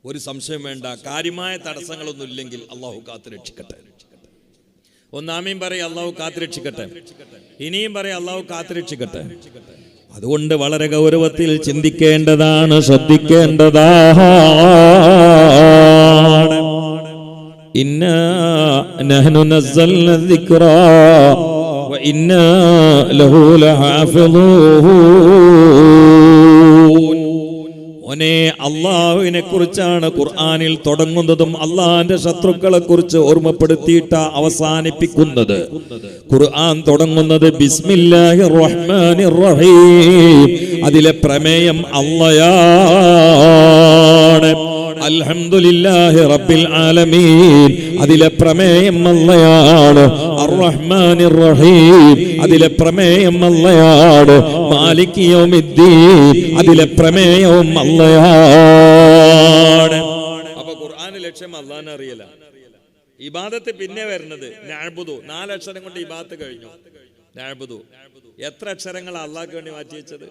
ഒരു സംശയം വേണ്ട. കാര്യമായ തടസ്സങ്ങളൊന്നും ഇല്ലെങ്കിൽ അള്ളാഹു കാത്തുരക്ഷിക്കട്ടെ. ഒന്നാമയും പറയും അള്ളാഹു കാത്തുരക്ഷിക്കട്ടെ, ഇനിയും പറയും അള്ളാഹു കാത്തുരക്ഷിക്കട്ടെ. അതുകൊണ്ട് വളരെ ഗൗരവത്തിൽ ചിന്തിക്കേണ്ടതാണ്, ശ്രദ്ധിക്കേണ്ടതാണ്. ഇന്നാ നഹ്നു നസ്സൽനാ الذിക്റ വഇന്നാ ലഹു ലഹാഫിളൂൻ. ഓനെ അള്ളാഹുവിനെ കുറിച്ചാണ് ഖുർആനിൽ തുടങ്ങുന്നതും അള്ളാഹിന്റെ ശത്രുക്കളെ കുറിച്ച് ഓർമ്മപ്പെടുത്തിയിട്ട അവസാനിപ്പിക്കുന്നത്. ഖുർആൻ തുടങ്ങുന്നത് ബിസ്മില്ലാഹിർ റഹ്മാനിർ റഹീം. അതിലെ പ്രമേയം അല്ലാഹയാണ്. അൽഹംദുലില്ലാഹി റബ്ബിൽ ആലമീൻ. അതിലെ പ്രമേയം അല്ലാഹയാണ്. അർറഹ്മാനിർ റഹീം. അതിലെ പ്രമേയം അല്ലാഹയാണ്. മാലികി യൗമിദ്ദീൻ. അതിലെ പ്രമേയവും അല്ലാഹയാണ്. അപ്പൊ ഖുർആനിലെ ലക്ഷ്യം അല്ലാഹനെ അറിയല. ഇബാദത്ത് പിന്നെ വരുന്നത് നഅ്ബുദു. 4 അക്ഷരം കൊണ്ട് ഇബാദത്ത് കഴിഞ്ഞു. നഅ്ബുദു എത്ര അക്ഷരങ്ങൾ അല്ലാഹ്ക്ക് വേണ്ടി മാറ്റി വെച്ചത്?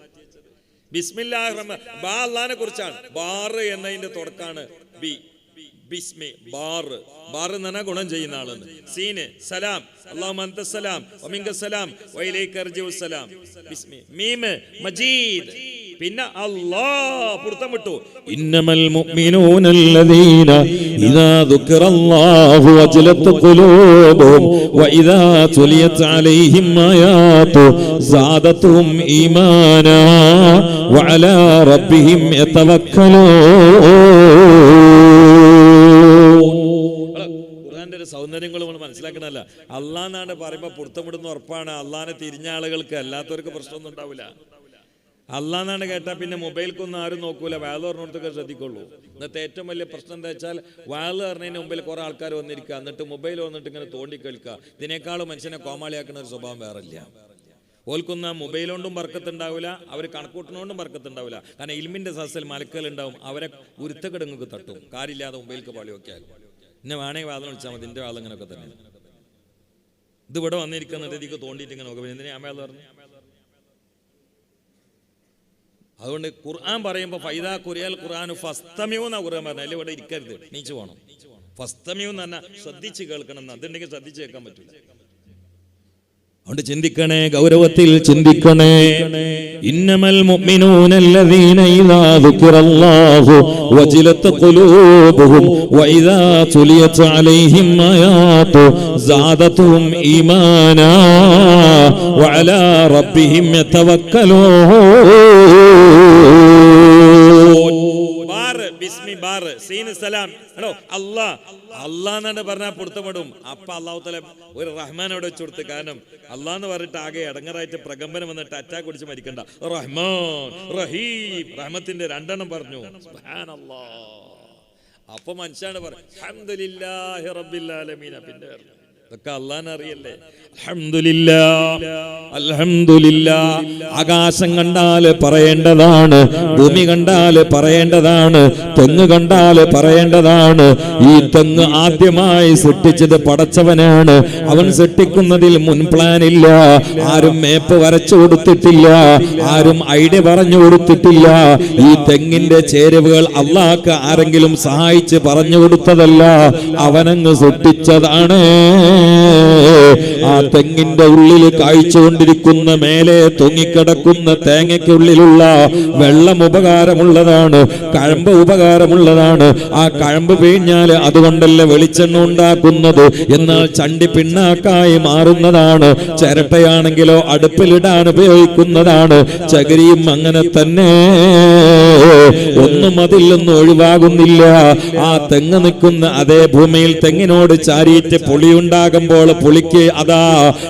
ബിസ്മില്ലാഹിർ റഹ്മാൻ. ബാ അല്ലാഹനെ കുറിച്ചാണ്. ബാർ എന്നതിന്റെ തുടക്കാണ് ബി. ബിസ്മി ബാർ. ബാർ എന്ന് പറഞ്ഞാൽ ഗുണം ചെയ്യുന്ന ആളെന്ന്. സീന് സലാം. അല്ലാഹുമ്മ അൻതസ് സലാം വമിൻകസ് സലാം വഇലൈക അർജിഉസ് സലാം. ബിസ്മി. മീം മജീദ്. പിന്നെ അല്ലാഹ് പുറത്തം വിട്ടു. ഇന്നമൽ മുഅ്മിനൂനല്ലദീന ഇദാ ദുക്കിറല്ലാഹു വജലത് ഖുലൂബുഹും വഇദാ തുലിയത് അലൈഹിം ആയാതു സാദതുഹും ഈമാനാ വഅലാ റബ്ബിഹിം യതവക്കലൂൻ. ഖുർആന്റെ ഒരു സൗന്ദര്യങ്ങൾ നമ്മൾ മനസ്സിലാക്കണമല്ല. അല്ലാഹ് എന്നാണ് പറയുമ്പോൾ പുറത്തുവിടുന്ന ഉറപ്പാണ്. അള്ളാഹിനെ തിരിഞ്ഞ ആളുകൾക്ക്, അല്ലാത്തവർക്ക് പ്രശ്നമൊന്നും ഉണ്ടാവില്ല. അല്ലാഹ് എന്നാണ് കേട്ടാൽ പിന്നെ മൊബൈൽക്കൊന്നും ആരും നോക്കൂല, വാല് പറഞ്ഞിടത്തൊക്കെ ശ്രദ്ധിക്കുള്ളൂ. ഇന്നത്തെ ഏറ്റവും വലിയ പ്രശ്നം എന്താ വെച്ചാൽ, വാല് പറഞ്ഞതിന് മുമ്പിൽ കുറെ ആൾക്കാർ വന്നിരിക്കുക, എന്നിട്ട് മൊബൈൽ വന്നിട്ട് ഇങ്ങനെ തോണ്ടി കേൾക്കുക. ഇതിനേക്കാളും മനുഷ്യനെ കോമാളിയാക്കുന്ന ഒരു സ്വഭാവം വേറെ ഇല്ല. ഓൽക്കൊന്നും മൊബൈൽ കൊണ്ടും ബർക്കത്തുണ്ടാവില്ല, അവർ കണക്കൂട്ടിനോണ്ടും ബർക്കത്തുണ്ടാവില്ല. കാരണം ഇൽമിന്റെ സദസ്സിൽ മലക്കുകൾ ഉണ്ടാവും, അവരെ ഉരുത്തക്കിടങ്ങൾക്ക് തട്ടും. കാര്യമില്ലാതെ മൊബൈൽക്ക് പാളി നോക്കിയാൽ. എന്നെ വേണമെങ്കിൽ വാദം വിളിച്ചാൽ മതി, എൻ്റെ വാദം ഇങ്ങനെയൊക്കെ തന്നെ. ഇത് ഇവിടെ വന്നിരിക്കുന്നത് ഇതിക്ക് തോണ്ടിയിട്ട് ഇങ്ങനെ നോക്കാം. എന്തിനാ ഞാൻ വേദം പറഞ്ഞു? അതുകൊണ്ട് ഖുർആൻ പറയുമ്പോൾ ഫൈദാ ഖുരിയൽ ഖുർആനു ഫസ്തമിഉ എന്നാ ഖുർആൻ പറഞ്ഞത്. അല്ലെ ഇവിടെ ഇരിക്കരുത്, നീച്ചു പോകണം. ഫസ്തമിഉ എന്ന് പറഞ്ഞാൽ ശ്രദ്ധിച്ച് കേൾക്കണം എന്ന്. അതുണ്ടെങ്കിൽ ശ്രദ്ധിച്ച് കേൾക്കാൻ പറ്റില്ല. അതുകൊണ്ട് ചിന്തിക്കണേ, ഗൗരവത്തിൽ ചിന്തിക്കണേ. ഇന്നമൽ മുഅ്മിനൂനല്ലദീന ഇദാ ദുക്കിറല്ലാഹു വജിലത് ഖുലൂബുഹും വഇദാ തുലിയത് അലൈഹിം ആയാതു സാദതുഹും ഈമാനാ വഅലാ റബ്ബിഹിം യതവക്കലൂൻ. അള്ളാന്നാണ് പറഞ്ഞാൽ പൊരുത്തപ്പെടും. അപ്പൊ അള്ളാഹു തആല ഒരു റഹ്മാൻ അവിടെ വെച്ച് കൊടുത്ത്. കാരണം അള്ളാന്ന് പറഞ്ഞിട്ട് ആകെ ഇടങ്ങറായിട്ട് പ്രകമ്പനം വന്നിട്ട് അറ്റാക്ക് കുടിച്ച് മരിക്കണ്ട. റഹ്മാൻ റഹീം, റഹ്മത്തിന്റെ രണ്ടെണ്ണം പറഞ്ഞു. സുബ്ഹാനല്ലാഹ്. അപ്പൊ മനുഷ്യനാണ് പറഞ്ഞു അൽഹംദുലില്ലാഹി റബ്ബിൽ ആലമീൻ. പിന്നെ ഇതൊക്കെ അള്ളാഹ്നെ അറിയല്ലേ. അൽഹംദുലില്ലാഹ് അൽഹംദുലില്ലാഹ്. ആകാശം കണ്ടാല് പറയേണ്ടതാണ്, ഭൂമി കണ്ടാല് പറയേണ്ടതാണ്, തെങ്ങ് കണ്ടാല് പറയേണ്ടതാണ്. ഈ തെങ്ങ് ആദ്യമായി സൃഷ്ടിച്ചത് പടച്ചവനാണ്. അവൻ സൃഷ്ടിക്കുന്നതിൽ മുൻ പ്ലാൻ ഇല്ല. ആരും മേപ്പ് വരച്ചു കൊടുത്തിട്ടില്ല, ആരും ഐഡിയ പറഞ്ഞു കൊടുത്തിട്ടില്ല. ഈ തെങ്ങിന്റെ ചേരുവകൾ അള്ളാഹ്ക്ക് ആരെങ്കിലും സഹായിച്ച് പറഞ്ഞു കൊടുത്തതല്ല, അവനങ്ങ് സൃഷ്ടിച്ചതാണ്. ആ തെങ്ങിന്റെ ഉള്ളിൽ കായ്ച്ചുകൊണ്ടിരിക്കുന്ന, മേലെ തൂങ്ങിക്കിടക്കുന്ന തേങ്ങയ്ക്കുള്ളിലുള്ള വെള്ളം ഉപകാരമുള്ളതാണ്, കഴമ്പ് ഉപകാരമുള്ളതാണ്. ആ കഴമ്പ് പിഴിഞ്ഞാൽ അതുകൊണ്ടല്ല വെളിച്ചെണ്ണ ഉണ്ടാക്കുന്നത്. എന്നാൽ ചണ്ടി പിണ്ണാക്കായി മാറുന്നതാണ്. ചിരട്ടയാണെങ്കിലോ അടുപ്പിലിടാൻ ഉപയോഗിക്കുന്നതാണ്. ചകിരിയും അങ്ങനെ തന്നെ. ഒന്നും അതിൽ നിന്നും ഒഴിവാകുന്നില്ല. ആ തെങ്ങ് നിൽക്കുന്ന അതേ ഭൂമിയിൽ തെങ്ങിനോട് ചാരിയിട്ട് പുളിയുണ്ടാകുമ്പോൾ പുളിക്ക് അതാ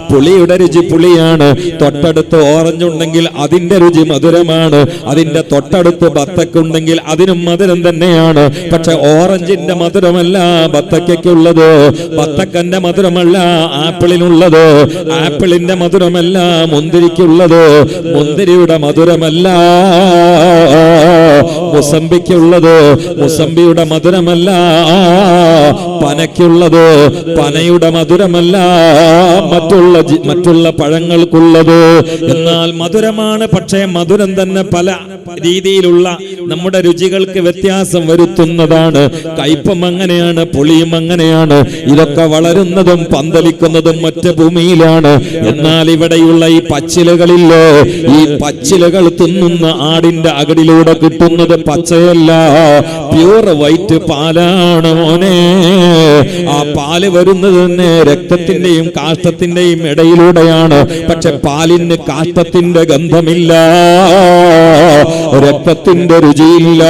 പുളിയുടെ രുചി പുളിയാണ്. തൊട്ടടുത്ത് ഓറഞ്ച് ഉണ്ടെങ്കിൽ അതിന്റെ രുചി മധുരമാണ്. അതിന്റെ തൊട്ടടുത്ത് ബത്തക്കുണ്ടെങ്കിൽ അതിനും മധുരം തന്നെയാണ്. പക്ഷെ ഓറഞ്ചിന്റെ മധുരമല്ല ബത്തക്കുള്ളത്, ബത്തക്കന്റെ മധുരമല്ല ആപ്പിളിനുള്ളത്, ആപ്പിളിന്റെ മധുരമല്ല മുന്തിരിക്കുള്ളത്, മുന്തിരിയുടെ മധുരമല്ല മുസംബിക്കുള്ളത്, മുസംബിയുടെ മധുരമല്ല പനയ്ക്കുള്ളത്, പനയുടെ മധുരമല്ല മറ്റുള്ള പഴങ്ങൾക്കുള്ളത്. എന്നാൽ മധുരമാണ്. പക്ഷേ മധുരം തന്നെ പല രീതിയിലുള്ള നമ്മുടെ രുചികൾക്ക് വ്യത്യാസം വരുത്തുന്നതാണ്. കയ്പം അങ്ങനെയാണ്, പുളിയും അങ്ങനെയാണ്. ഇതൊക്കെ വളരുന്നതും പന്തലിക്കുന്നതും മറ്റ് ഭൂമിയിലാണ്. എന്നാൽ ഇവിടെയുള്ള ഈ പച്ചിലകളില്ലോ, ഈ പച്ചിലകൾ തിന്നുന്ന ആടിന്റെ അകടിലൂടെ കിട്ടുന്നത് പച്ചയല്ല, പ്യൂർ വൈറ്റ് പാലാണ് മോനെ. ആ പാല് വരുന്നത് തന്നെ രക്തത്തിന്റെയും കാഷ്ടത്തിന്റെയും ഇടയിലൂടെയാണ്. പക്ഷെ പാലിന് കാഷ്ടത്തിന്റെ ഗന്ധമില്ല, രക്തത്തിന്റെ രുചിയില്ല.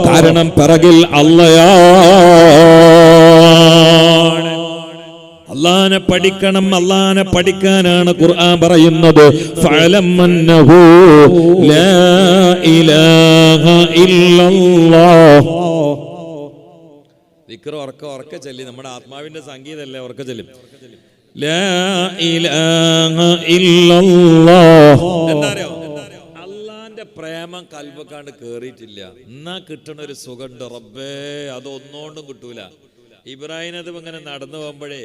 കാരണം പിറകിൽ അള്ളയാ. അല്ലാഹനെ പഠിക്കണം, അല്ലാഹനെ പഠിക്കാനാണ് ഖുർആൻ പറയുന്നത്. ഫഅലം അന്നഹു ലാ ഇലാഹ ഇല്ലല്ലാഹ്. ദിക്ർ ഉറക്കെ ചൊല്ലി. നമ്മുടെ ആത്മാവിന്റെ സംഗീതമല്ലേ, ഉറക്കെ ചൊല്ലും. ലാ ഇലാഹ ഇല്ലല്ലാഹ്. എന്താ അറിയോ, അള്ളാന്റെ പ്രേമം കൽബക്കാണ്ട് കേറിയിട്ടില്ല. എന്നാ കിട്ടണ ഒരു സുഖണ്ട് റബ്ബേ, അതൊന്നുകൊണ്ടും കിട്ടൂല. ഇബ്രാഹിം അത് ഇങ്ങനെ നടന്നു പോകുമ്പോഴേ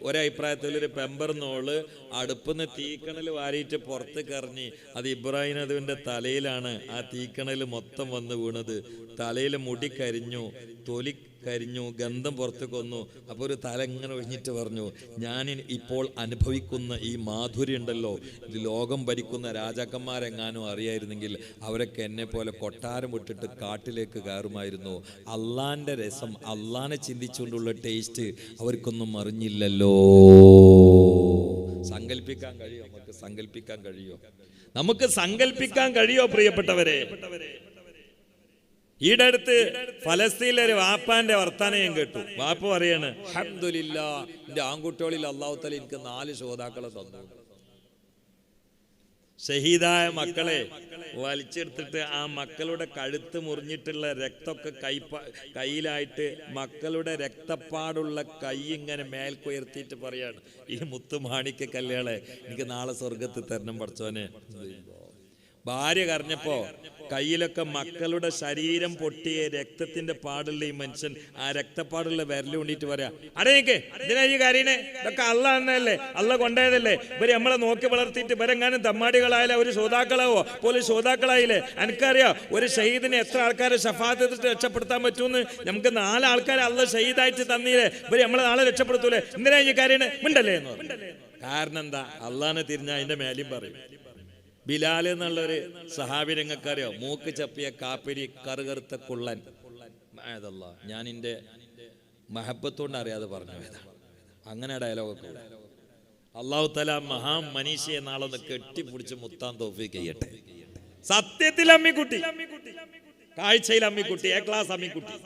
ഒരഭിപ്രായത്തിൽ ഒരു പെമ്പർന്നോള് അടുപ്പിന്ന് തീക്കണൽ വാരിയിട്ട് പുറത്ത് കറങ്ങി. അത് ഇബ്രാഹിം അതുവിന്റെ തലയിലാണ് ആ തീക്കണൽ മൊത്തം വന്ന് വീണത്. തലയിൽ മുടി കരിഞ്ഞു, തൊലി കരിഞ്ഞു, ഗന്ധം പുറത്തേക്ക് വന്നു. അപ്പോൾ ഒരു തല ഇങ്ങനെ ഒഴിഞ്ഞിട്ട് പറഞ്ഞു, ഞാൻ ഇപ്പോൾ അനുഭവിക്കുന്ന ഈ മാധുര്യം ഉണ്ടല്ലോ, ഇത് ലോകം ഭരിക്കുന്ന രാജാക്കന്മാരെങ്ങാനും അറിയായിരുന്നെങ്കിൽ അവരൊക്കെ എന്നെ പോലെ കൊട്ടാരം വിട്ടിട്ട് കാട്ടിലേക്ക് കയറുമായിരുന്നു. അള്ളാന്റെ രസം, അള്ളാനെ ചിന്തിച്ചുകൊണ്ടുള്ള ടേസ്റ്റ് അവർക്കൊന്നും അറിഞ്ഞില്ലല്ലോ. സങ്കല്പിക്കാൻ കഴിയോ? നമുക്ക് സങ്കല്പിക്കാൻ കഴിയോ പ്രിയപ്പെട്ടവരെ? ഈടെ അടുത്ത് ഫലസ്തീനിലെ ഒരു വാപ്പാന്റെ വർത്താനം ഞാൻ കേട്ടു. വാപ്പ പറയാണ്, അൽഹംദുലില്ലാഹ്, എന്റെ ആൺകുട്ടികളിൽ അല്ലാഹു തആല എനിക്ക് 4 ശ്രോതാക്കളെ തന്നു. ഷഹീദായ മക്കളെ വലിച്ചെടുത്തിട്ട് ആ മക്കളുടെ കഴുത്ത് മുറിഞ്ഞിട്ടുള്ള രക്തമൊക്കെ കയ്യിലായിട്ട് മക്കളുടെ രക്തപ്പാടുള്ള കൈ ഇങ്ങനെ മേൽക്കുയർത്തിയിട്ട് പറയാണ്, ഈ മുത്തുമാണിക്ക കല്യാളെ എനിക്ക് നാളെ സ്വർഗത്ത് തരണം പഠിച്ചോനെ. ഭാര്യ കരഞ്ഞപ്പോ കയ്യിലൊക്കെ മക്കളുടെ ശരീരം പൊട്ടിയ രക്തത്തിന്റെ പാടുള്ള ഈ മനുഷ്യൻ ആ രക്തപ്പാടുള്ള വിരൽ കൊണ്ടിട്ട് പറയാ, അടേക്ക് ഇതിനാ ഈ കാര്യനെ, ഇതൊക്കെ അള്ള എന്നല്ലേ, അള്ള കൊണ്ടേതല്ലേ, ഇവര് നമ്മളെ നോക്കി വളർത്തിയിട്ട് ഇവരെങ്ങാനും തമ്മാടികളായാലും ഒരു ശ്രോതാക്കളാവോ പോലും ശ്രോതാക്കളായില്ലേ? എനിക്കറിയാം ഒരു ഷഹീദിനെ എത്ര ആൾക്കാരെ ഷഫാഅത്ത് രക്ഷപ്പെടുത്താൻ പറ്റുമെന്ന്. നമുക്ക് 4 ആൾക്കാരെ അള്ള ഷഹീദായിട്ട് തന്നീലേ, ഇവര് നമ്മളെ നാളെ രക്ഷപ്പെടുത്തൂലേ, എന്തിനാ ഈ കാര്യനെ മിണ്ടല്ലേ എന്ന്. കാരണം എന്താ? അള്ളാനെ തിരിഞ്ഞ അതിന്റെ മേലും പറയും. ബിലാൽ എന്നുള്ളൊരു സഹാബി രംഗക്കാരെയോ, മൂക്ക് ചപ്പിയ കാപ്പിരി കറുകറുത്ത കുള്ളൻ. ഞാൻ എൻ്റെ മഹബത്തോണ്ട് അറിയാതെ പറഞ്ഞു പോയതാണ്. അങ്ങനെ ഡയലോഗൊക്കെ അല്ലാഹു തആല മഹാ മനീഷിയെ നാളൊന്ന് കെട്ടിപ്പിടിച്ച് മുത്താൻ തൗഫീഖ് ചെയ്യട്ടെ. സത്യത്തിൽ അമ്മിക്കുട്ടി, കാഴ്ചയിൽ അമ്മിക്കുട്ടി, എ ക്ലാസ് അമ്മിക്കുട്ടി.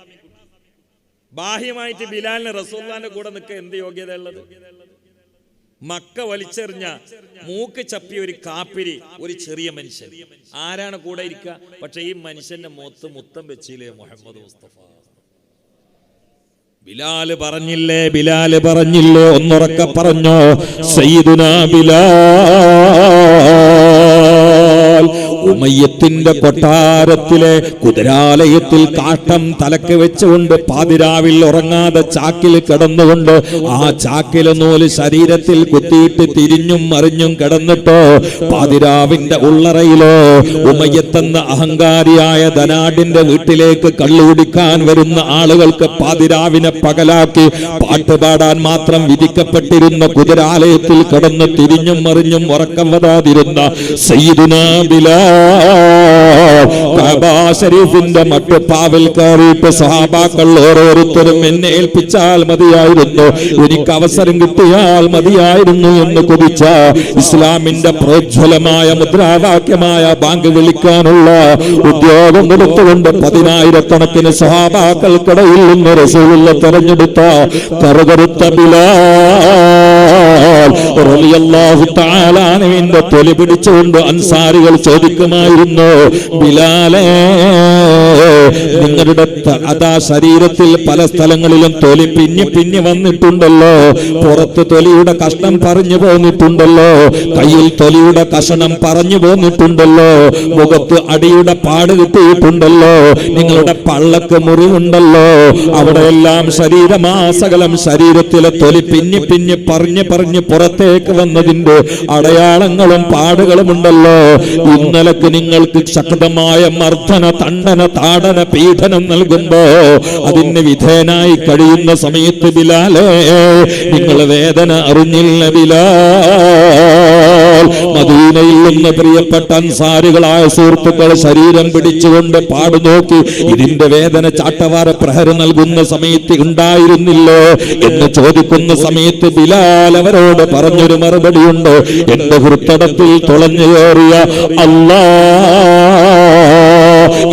ബാഹ്യമായിട്ട് ബിലാലിന് റസൂലുള്ളാഹിന്റെ കൂടെ നിൽക്കുക എന്ത് യോഗ്യത ഉള്ളത്? മക്ക വലിച്ചെറിഞ്ഞ മൂക്ക് ചപ്പിയ ഒരു കാപ്പിരി, ഒരു ചെറിയ മനുഷ്യൻ. ആരാണ് കൂടെ ഇരിക്കുക? പക്ഷെ ഈ മനുഷ്യന്റെ മുത്തം വെച്ചില്ലേ മുഹമ്മദ് മുസ്തഫ. ബിലാല് പറഞ്ഞില്ലേ? ഒന്നുറക്കെ പറഞ്ഞോ, സയ്യിദുനാ ബിലാൽ. ഉമയ്യത്തിന്റെ കൊട്ടാരത്തിലെ കുതിരാലയത്തിൽ കാട്ടം തലക്ക് വെച്ചുകൊണ്ട് പാതിരാവിൽ ഉറങ്ങാതെ ചാക്കിൽ കിടന്നുകൊണ്ട് ആ ചാക്കിലെ നൂല് ശരീരത്തിൽ കുത്തിയിട്ട് തിരിഞ്ഞും മറിഞ്ഞും കിടന്നിട്ടോ പാതിരാവിന്റെ ഉള്ളറയിലോ ഉമയ്യത്തെന്ന അഹങ്കാരിയായ ധനാഢ്യന്റെ വീട്ടിലേക്ക് കള്ളുകുടിക്കാൻ വരുന്ന ആളുകൾക്ക് പാതിരാവിനെ പകലാക്കി പാട്ടുപാടാൻ മാത്രം വിധിക്കപ്പെട്ടിരുന്ന കുതിരാലയത്തിൽ കിടന്ന് തിരിഞ്ഞും മറിഞ്ഞും ഉറക്കം വരാതിരുന്ന സയ്യിദുനാ ബിലാൽ കഅബ ശരീഫിന്റെ മട്ടുപ്പാവിൽ കയറിയിട്ട് സ്വഹാബാക്കൾ ഓരോരുത്തരും എന്നെ ഏൽപ്പിച്ചാൽ മതിയായിരുന്നു, എനിക്ക് അവസരം കിട്ടിയാൽ മതിയായിരുന്നു എന്ന് കൊതിച്ച ഇസ്ലാമിന്റെ പ്രോജ്വലമായ മുദ്രാവാക്യമായ ബാങ്ക് വിളിക്കാനുള്ള ഉദ്യോഗം കൊടുത്തുകൊണ്ട് 10,000 സ്വഹാബാക്കൾക്കിടയിൽ നിന്ന് റസൂലുള്ളാഹി തെരഞ്ഞെടുത്ത കറുകറുത്ത ബിലാൽ റളിയല്ലാഹു തആല അൻഹുവിന്റെ തൊലി പിടിച്ചുകൊണ്ട് അൻസാരികൾ ചോദിക്കുമായിരുന്നു, ബിലാലേ, നിങ്ങളുടെ അതാ ശരീരത്തിൽ പല സ്ഥലങ്ങളിലും തൊലി പിന്നി വന്നിട്ടുണ്ടല്ലോ, പുറത്ത് തൊലിയുടെ കഷ്ണം പറഞ്ഞു പോന്നിട്ടുണ്ടല്ലോ, കയ്യിൽ തൊലിയുടെ കഷണം പറഞ്ഞു പോന്നിട്ടുണ്ടല്ലോ, മുഖത്ത് അടിയുടെ പാട് കിട്ടിയിട്ടുണ്ടല്ലോ, നിങ്ങളുടെ പള്ളക്ക് മുറിവുണ്ടല്ലോ, അവിടെയെല്ലാം ശരീരമാസകലം ശരീരത്തിലെ തൊലി പിന്നി പറഞ്ഞു പുറത്തേക്ക് വന്നതിന്റെ അടയാളങ്ങളും പാടുകളും ഉണ്ടല്ലോ. ഇന്നലക്ക് നിങ്ങൾക്ക് ശക്തമായ മർദ്ദന, തണ്ടന, താടന, പീഡനം നൽകുമ്പോ അതിന് വിധേയനായി കഴിയുന്ന സമയത്ത് ബിലാലേ, നിങ്ങൾ വേദന അറിഞ്ഞില്ല ബിലാൽ. മദീനയിൽ നിന്ന് പ്രിയപ്പെട്ട അൻസാരികളായ സുഹൃത്തുക്കൾ ശരീരം പിടിച്ചുകൊണ്ട് പാടുനോക്കി ഇതിന്റെ വേദന ചാട്ടവാറ പ്രഹരം നൽകുന്ന സമയത്ത് ഉണ്ടായിരുന്നില്ലോ എന്ന് ചോദിക്കുന്ന സമയത്ത് ബിലാൽ അവരോട് പറഞ്ഞൊരു മറുപടിയുണ്ട്, എന്റെ ഹൃദയത്തിൽ തുളഞ്ഞു കയറിയ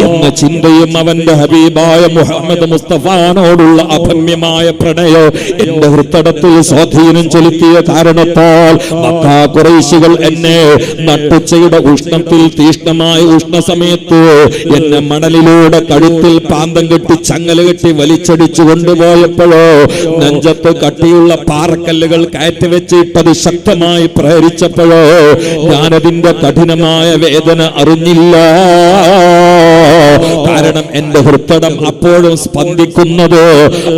എന്ന ചിന്തയും അവന്റെ ഹബീബായ മുഹമ്മദ് മുസ്തഫാനോടുള്ള അഭമ്യമായ പ്രണയം എന്റെ ഹൃദയത്തിൽ സ്വാധീനം ചെലുത്തിയ കാരണത്താൽ മക്കാ ഖുറൈശികൾ എന്നെ നട്ടുച്ചയുടെ ഉഷ്ണത്തിൽ തീഷ്ണമായ ഉഷ്ണ സമയത്ത് എന്നെ മണലിലൂടെ കഴുത്തിൽ പാന്തം കെട്ടി ചങ്ങല കെട്ടി വലിച്ചടിച്ചു കൊണ്ടുപോയപ്പോഴോ നെഞ്ചത്ത് കട്ടിയുള്ള പാറക്കല്ലുകൾ കയറ്റി വെച്ചിട്ടത് ശക്തമായി പ്രഹരിച്ചപ്പോഴോ ഞാനതിന്റെ കഠിനമായ വേദന അറിഞ്ഞില്ല. കാരണം എന്റെ ഹൃദയം അപ്പോഴും സ്പന്ദിക്കുന്നത്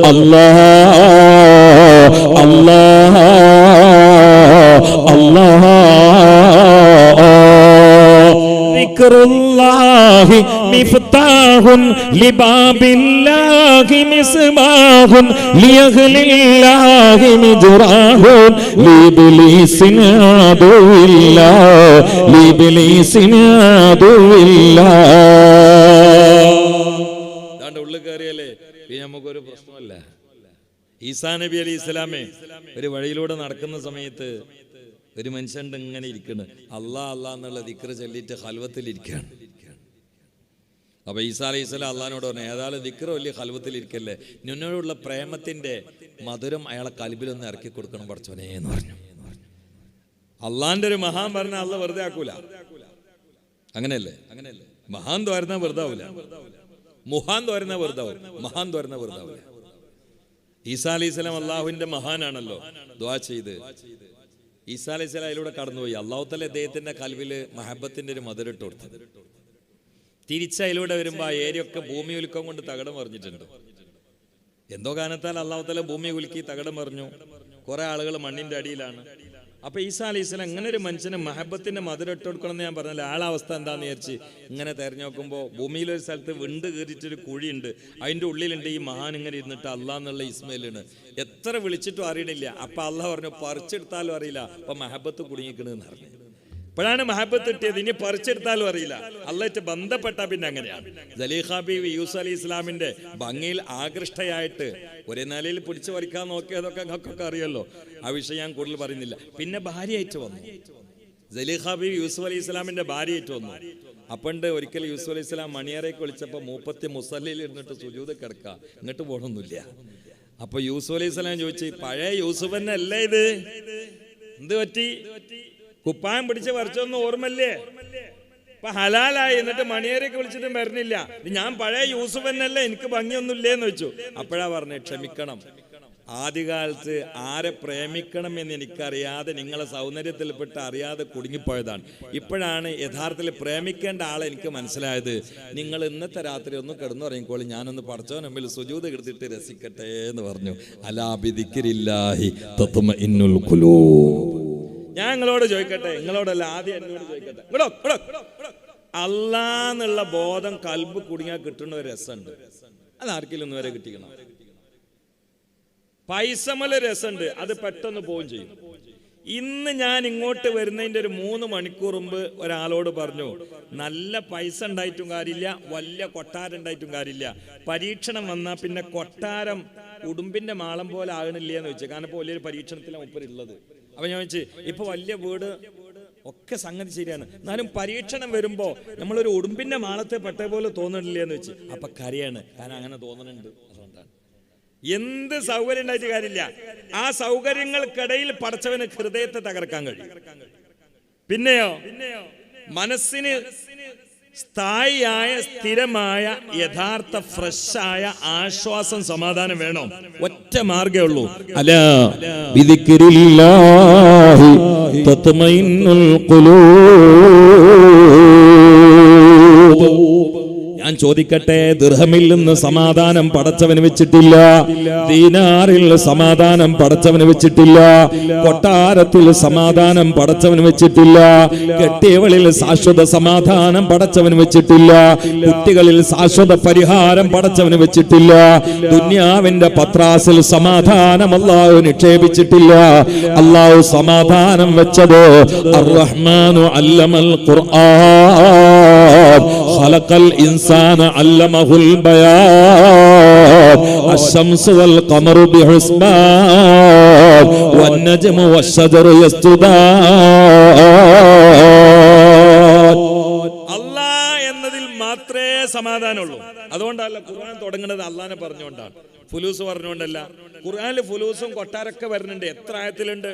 അല്ലാഹ് അല്ലാഹ് അല്ലാഹ്. ദിക്റുല്ലാഹി മിഫ്താഹുൽ മിസ്ബാഹുൻ ലിബാബില്ലാഹി മിസ്ബാഹുൻ ലിയഗ്ലില്ലാഹി മിജ്റാഹുൻ ലിബ്ലീസിൻ അദുവില്ലാ ലിബ്ലീസിൻ അദുവില്ലാ. ദാണ്ട് ഉള്ളിൽ കയറിയല്ലേ നമുക്കൊരു പ്രശ്നമല്ല. ഈസാ നബി അലൈഹി ഇസ്ലാമേ ഒരു വഴിയിലൂടെ നടക്കുന്ന സമയത്ത് ഒരു മനുഷ്യൻ്റെ ഇങ്ങനെ ഇരിക്കണ്, അല്ലാ അല്ലാ എന്നുള്ള ദിക്ർ ചൊല്ലിയിട്ട് ഹൽവത്തിലിരിക്കുകയാണ്. അപ്പൊ ഈസാ അലൈഹി സ്വലാം അള്ളഹാനോട് പറഞ്ഞു, ഏതായാലും ദിക്ർ വലിയ ഹൽവത്തിലിരിക്കല്ലേ, നിന്നോടുള്ള പ്രേമത്തിന്റെ മധുരം അയാളെ കൽബിലൊന്ന് ഇറക്കി കൊടുക്കണം പടച്ചോനെ എന്ന് പറഞ്ഞു. അള്ളാന്റെ ഒരു മഹാൻ പറഞ്ഞ അള്ള വെറുതെ ആക്കൂല. അങ്ങനെയല്ലേ? മഹാൻ തോരുന്ന വെറുതെ ആവൂല, മുഹാൻ തോരുന്ന വെറുതെ ആവും, മഹാൻ തോരുന്ന വെറുതെ ആവൂല. ഈസാ അലൈഹി സ്വലാം അള്ളാഹുവിന്റെ മഹാനാണല്ലോ. ദുആ ചെയ്ത് ഈസാ അലൈഹി സ്വലാം അതിലൂടെ കടന്നുപോയി. അള്ളാഹു തആല അദ്ദേഹത്തിന്റെ കൽബില് മഹബത്തിന്റെ ഒരു മധുരിട്ട് കൊടുത്തത്. തിരിച്ചതിലൂടെ വരുമ്പോ ആ ഏരിയൊക്കെ ഭൂമി ഉൽക്കം കൊണ്ട് തകടം മറിഞ്ഞിട്ടുണ്ട്. എന്തോ കാരണത്താൽ അള്ളാഹു തആല ഭൂമി ഉൽക്കി തകടം മറിഞ്ഞു. കുറെ ആളുകൾ മണ്ണിന്റെ അടിയിലാണ്. അപ്പൊ ഈസാ അലൈഹി സ്വലാം ഇങ്ങനെ ഒരു മനുഷ്യന് മഹബത്തിന്റെ മധുരം ഇട്ട് കൊടുക്കണം എന്ന് ഞാൻ പറഞ്ഞാൽ ആളവസ്ഥ എന്താന്ന് വിചാരിച്ച് ഇങ്ങനെ തെരഞ്ഞു നോക്കുമ്പോൾ ഭൂമിയിലൊരു സ്ഥലത്ത് വിണ്ട് കയറിയിട്ടൊരു കുഴിയുണ്ട്, അതിൻ്റെ ഉള്ളിലുണ്ട് ഈ മഹാൻ ഇങ്ങനെ ഇരുന്നിട്ട് അള്ളാഹ് എന്നുള്ള ഇസ്മയിലാണ്. എത്ര വിളിച്ചിട്ടും അറിയണില്ല. അപ്പൊ അള്ളാഹ് പറഞ്ഞു പറിച്ചെടുത്താലും അറിയില്ല, അപ്പൊ മഹബത്ത് കുടുങ്ങിക്കണെന്ന് പറഞ്ഞു. ഇപ്പോഴാണ് മഹബത്ത് കിട്ടിയത്, ഇനി പറിച്ചെടുത്താലും അറിയില്ല. അള്ളാഹ് ബന്ധപ്പെട്ട പിന്നെ അങ്ങനെയാണ്. സലീഖ ബീവി യൂസുഫ് അലൈഹി ഇസ്ലാമിന്റെ ഭംഗിയിൽ ആകൃഷ്ടയായിട്ട് ഒരേ നിലയിൽ പിടിച്ചു പറിക്കാൻ നോക്കിയതൊക്കെ ഞങ്ങൾക്കൊക്കെ അറിയല്ലോ. ആ വിഷയം ഞാൻ കൂടുതൽ പറയുന്നില്ല. പിന്നെ ഭാര്യയായിട്ട് വന്നു. സലീഖ ബീവി യൂസുഫ് അലൈഹി ഇസ്ലാമിന്റെ ഭാര്യയായിട്ട് വന്നു. അപ്പണ്ട് ഒരിക്കൽ യൂസുഫ് അലൈഹി ഇസ്ലാം മണിയറയ്ക്ക് വിളിച്ചപ്പോൾ മൂപ്പത്തി മുസല്ലയിൽ ഇരുന്നിട്ട് സുജൂദ് കിടക്കുക, ഇങ്ങോട്ട് പോകണമെന്നില്ല. അപ്പൊ യൂസുഫ് അലൈഹി ഇസ്ലാം ചോദിച്ചു, പഴയ യൂസുഫ് തന്നെ അല്ലേ ഇത്? എന്ത് പറ്റി? കുപ്പായം പിടിച്ച് പറിച്ചൊന്നും ഓർമ്മല്ലേ? ഇപ്പൊ ഹലാലായി, എന്നിട്ട് മണിയേരൊക്കെ വിളിച്ചിട്ടും വരുന്നില്ല. ഞാൻ പഴയ യൂസുഫ് എന്നല്ലേ, എനിക്ക് ഭംഗിയൊന്നുമില്ലേന്ന് വെച്ചു. അപ്പോഴാ പറഞ്ഞേ, ക്ഷമിക്കണം, ആദ്യകാലത്ത് ആരെ പ്രേമിക്കണം എന്ന് എനിക്കറിയാതെ നിങ്ങളെ സൗന്ദര്യത്തിൽപ്പെട്ട് അറിയാതെ കുടുങ്ങിപ്പോയതാണ്. ഇപ്പോഴാണ് യഥാർത്ഥത്തിൽ പ്രേമിക്കേണ്ട ആളെ എനിക്ക് മനസ്സിലായത്. നിങ്ങൾ ഇന്നത്തെ രാത്രി ഒന്ന് കിടന്നുറങ്ങിക്കോളി, ഞാനൊന്ന് പടച്ചവൻ മുമ്പിൽ സുജൂദ് എടുത്തിട്ട് രസിക്കട്ടെ എന്ന് പറഞ്ഞു. അലാ ബിദിക്രില്ലാഹി തത്മഇന്നുൽ ഖുലൂബ്. ഞാൻ നിങ്ങളോട് ചോദിക്കട്ടെ, നിങ്ങളോടല്ല ആദ്യം എന്നോട് ചോദിക്കട്ടെ, അല്ലാന്നുള്ള ബോധം കൽബ് കുടുങ്ങിയാൽ കിട്ടുന്ന ഒരു രസമുണ്ട്. അത് ആർക്കെങ്കിലും ഒന്ന് വരെ കിട്ടിക്കണം. പൈസമല രസമുണ്ട്, അത് പെട്ടെന്ന് പോവുകയും ചെയ്യും. ഇന്ന് ഞാൻ ഇങ്ങോട്ട് വരുന്നതിന്റെ ഒരു 3 മണിക്കൂർ മുമ്പ് ഒരാളോട് പറഞ്ഞു, നല്ല പൈസ ഉണ്ടായിട്ടും കാര്യമില്ല, വലിയ കൊട്ടാരം ഉണ്ടായിട്ടും കാര്യമില്ല, പരീക്ഷണം വന്നാൽ പിന്നെ കൊട്ടാരം ഉടുമ്പിന്റെ മാളം പോലെ ആകണില്ല എന്ന് വെച്ചു. കാരണം ഇപ്പോൾ വലിയൊരു പരീക്ഷണത്തിലാണ് മുപ്പരുള്ളത്. അപ്പൊ ഞാൻ വെച്ച്, ഇപ്പൊ വലിയ വീട് ഒക്കെ സംഗതി ശരിയാണ്, എന്നാലും പരീക്ഷണം വരുമ്പോ നമ്മളൊരു ഉടുമ്പിന്റെ മാളത്തെ പെട്ട പോലെ തോന്നണില്ല എന്ന് വെച്ച്. അപ്പൊ കരയാണ്, കാരണം അങ്ങനെ തോന്നുന്നുണ്ട്. അതുകൊണ്ടാണ്. എന്ത് സൗകര്യം ഉണ്ടായിട്ട് കാര്യമില്ല, ആ സൗകര്യങ്ങൾക്കിടയിൽ പടച്ചവന് ഹൃദയത്തെ തകർക്കാൻ കഴിയും. പിന്നെയോ മനസ്സിന് സ്ഥായിയായ സ്ഥിരമായ യഥാർത്ഥ ഫ്രഷായ ആശ്വാസം സമാധാനം വേണോ? ഒറ്റ മാർഗേ ഉള്ളൂ. അലാ ബിദിക്രില്ലാഹി തത്മഇന്നുൽ ഖുലൂബ്. ഞാൻ ചോദിക്കട്ടെ, ദിർഹമിൽ നിന്ന് സമാധാനം പടച്ചവന് വെച്ചിട്ടില്ല, ദീനാറിൽ സമാധാനം പടച്ചവന് വെച്ചിട്ടില്ല, കൊട്ടാരത്തിൽ സമാധാനം പടച്ചവന് വെച്ചിട്ടില്ല, കെട്ടിയവളിൽ ശാശ്വത സമാധാനം പടച്ചവന് വെച്ചിട്ടില്ല, കുട്ടികളിൽ ശാശ്വത പരിഹാരം പടച്ചവന് വെച്ചിട്ടില്ല, ദുനിയാവിന്റെ പത്രാസിൽ സമാധാനം അല്ലാഹു നിക്ഷേപിച്ചിട്ടില്ല. അല്ലാഹു സമാധാനം വെച്ചത് അർ-റഹ്മാനു അല്ലമൽ ഖുർആൻ ഖലഖൽ ഇൻസാന അല്ലമഹുൽ ബയാൻ അശ്ശംസു വൽ ഖമറു ബിഹുസ്ബാൻ വന്നജ്മു വശ്ശജറു യസ്തുദാൻ. അല്ലാഹ് എന്നതിൽ മാത്രമേ സമാധാനമുള്ളൂ. അതുകൊണ്ടല്ല ഖുർആൻ തുടങ്ങുന്നത് അള്ളാഹിനെ പറഞ്ഞുകൊണ്ടാണ്, ഫുലൂസ് പറഞ്ഞുകൊണ്ടല്ല. ഖുർആനിൽ ഫുലൂസും കൊട്ടാരൊക്കെ വരുന്നുണ്ട്. എത്ര ആയത്തിലുണ്ട്?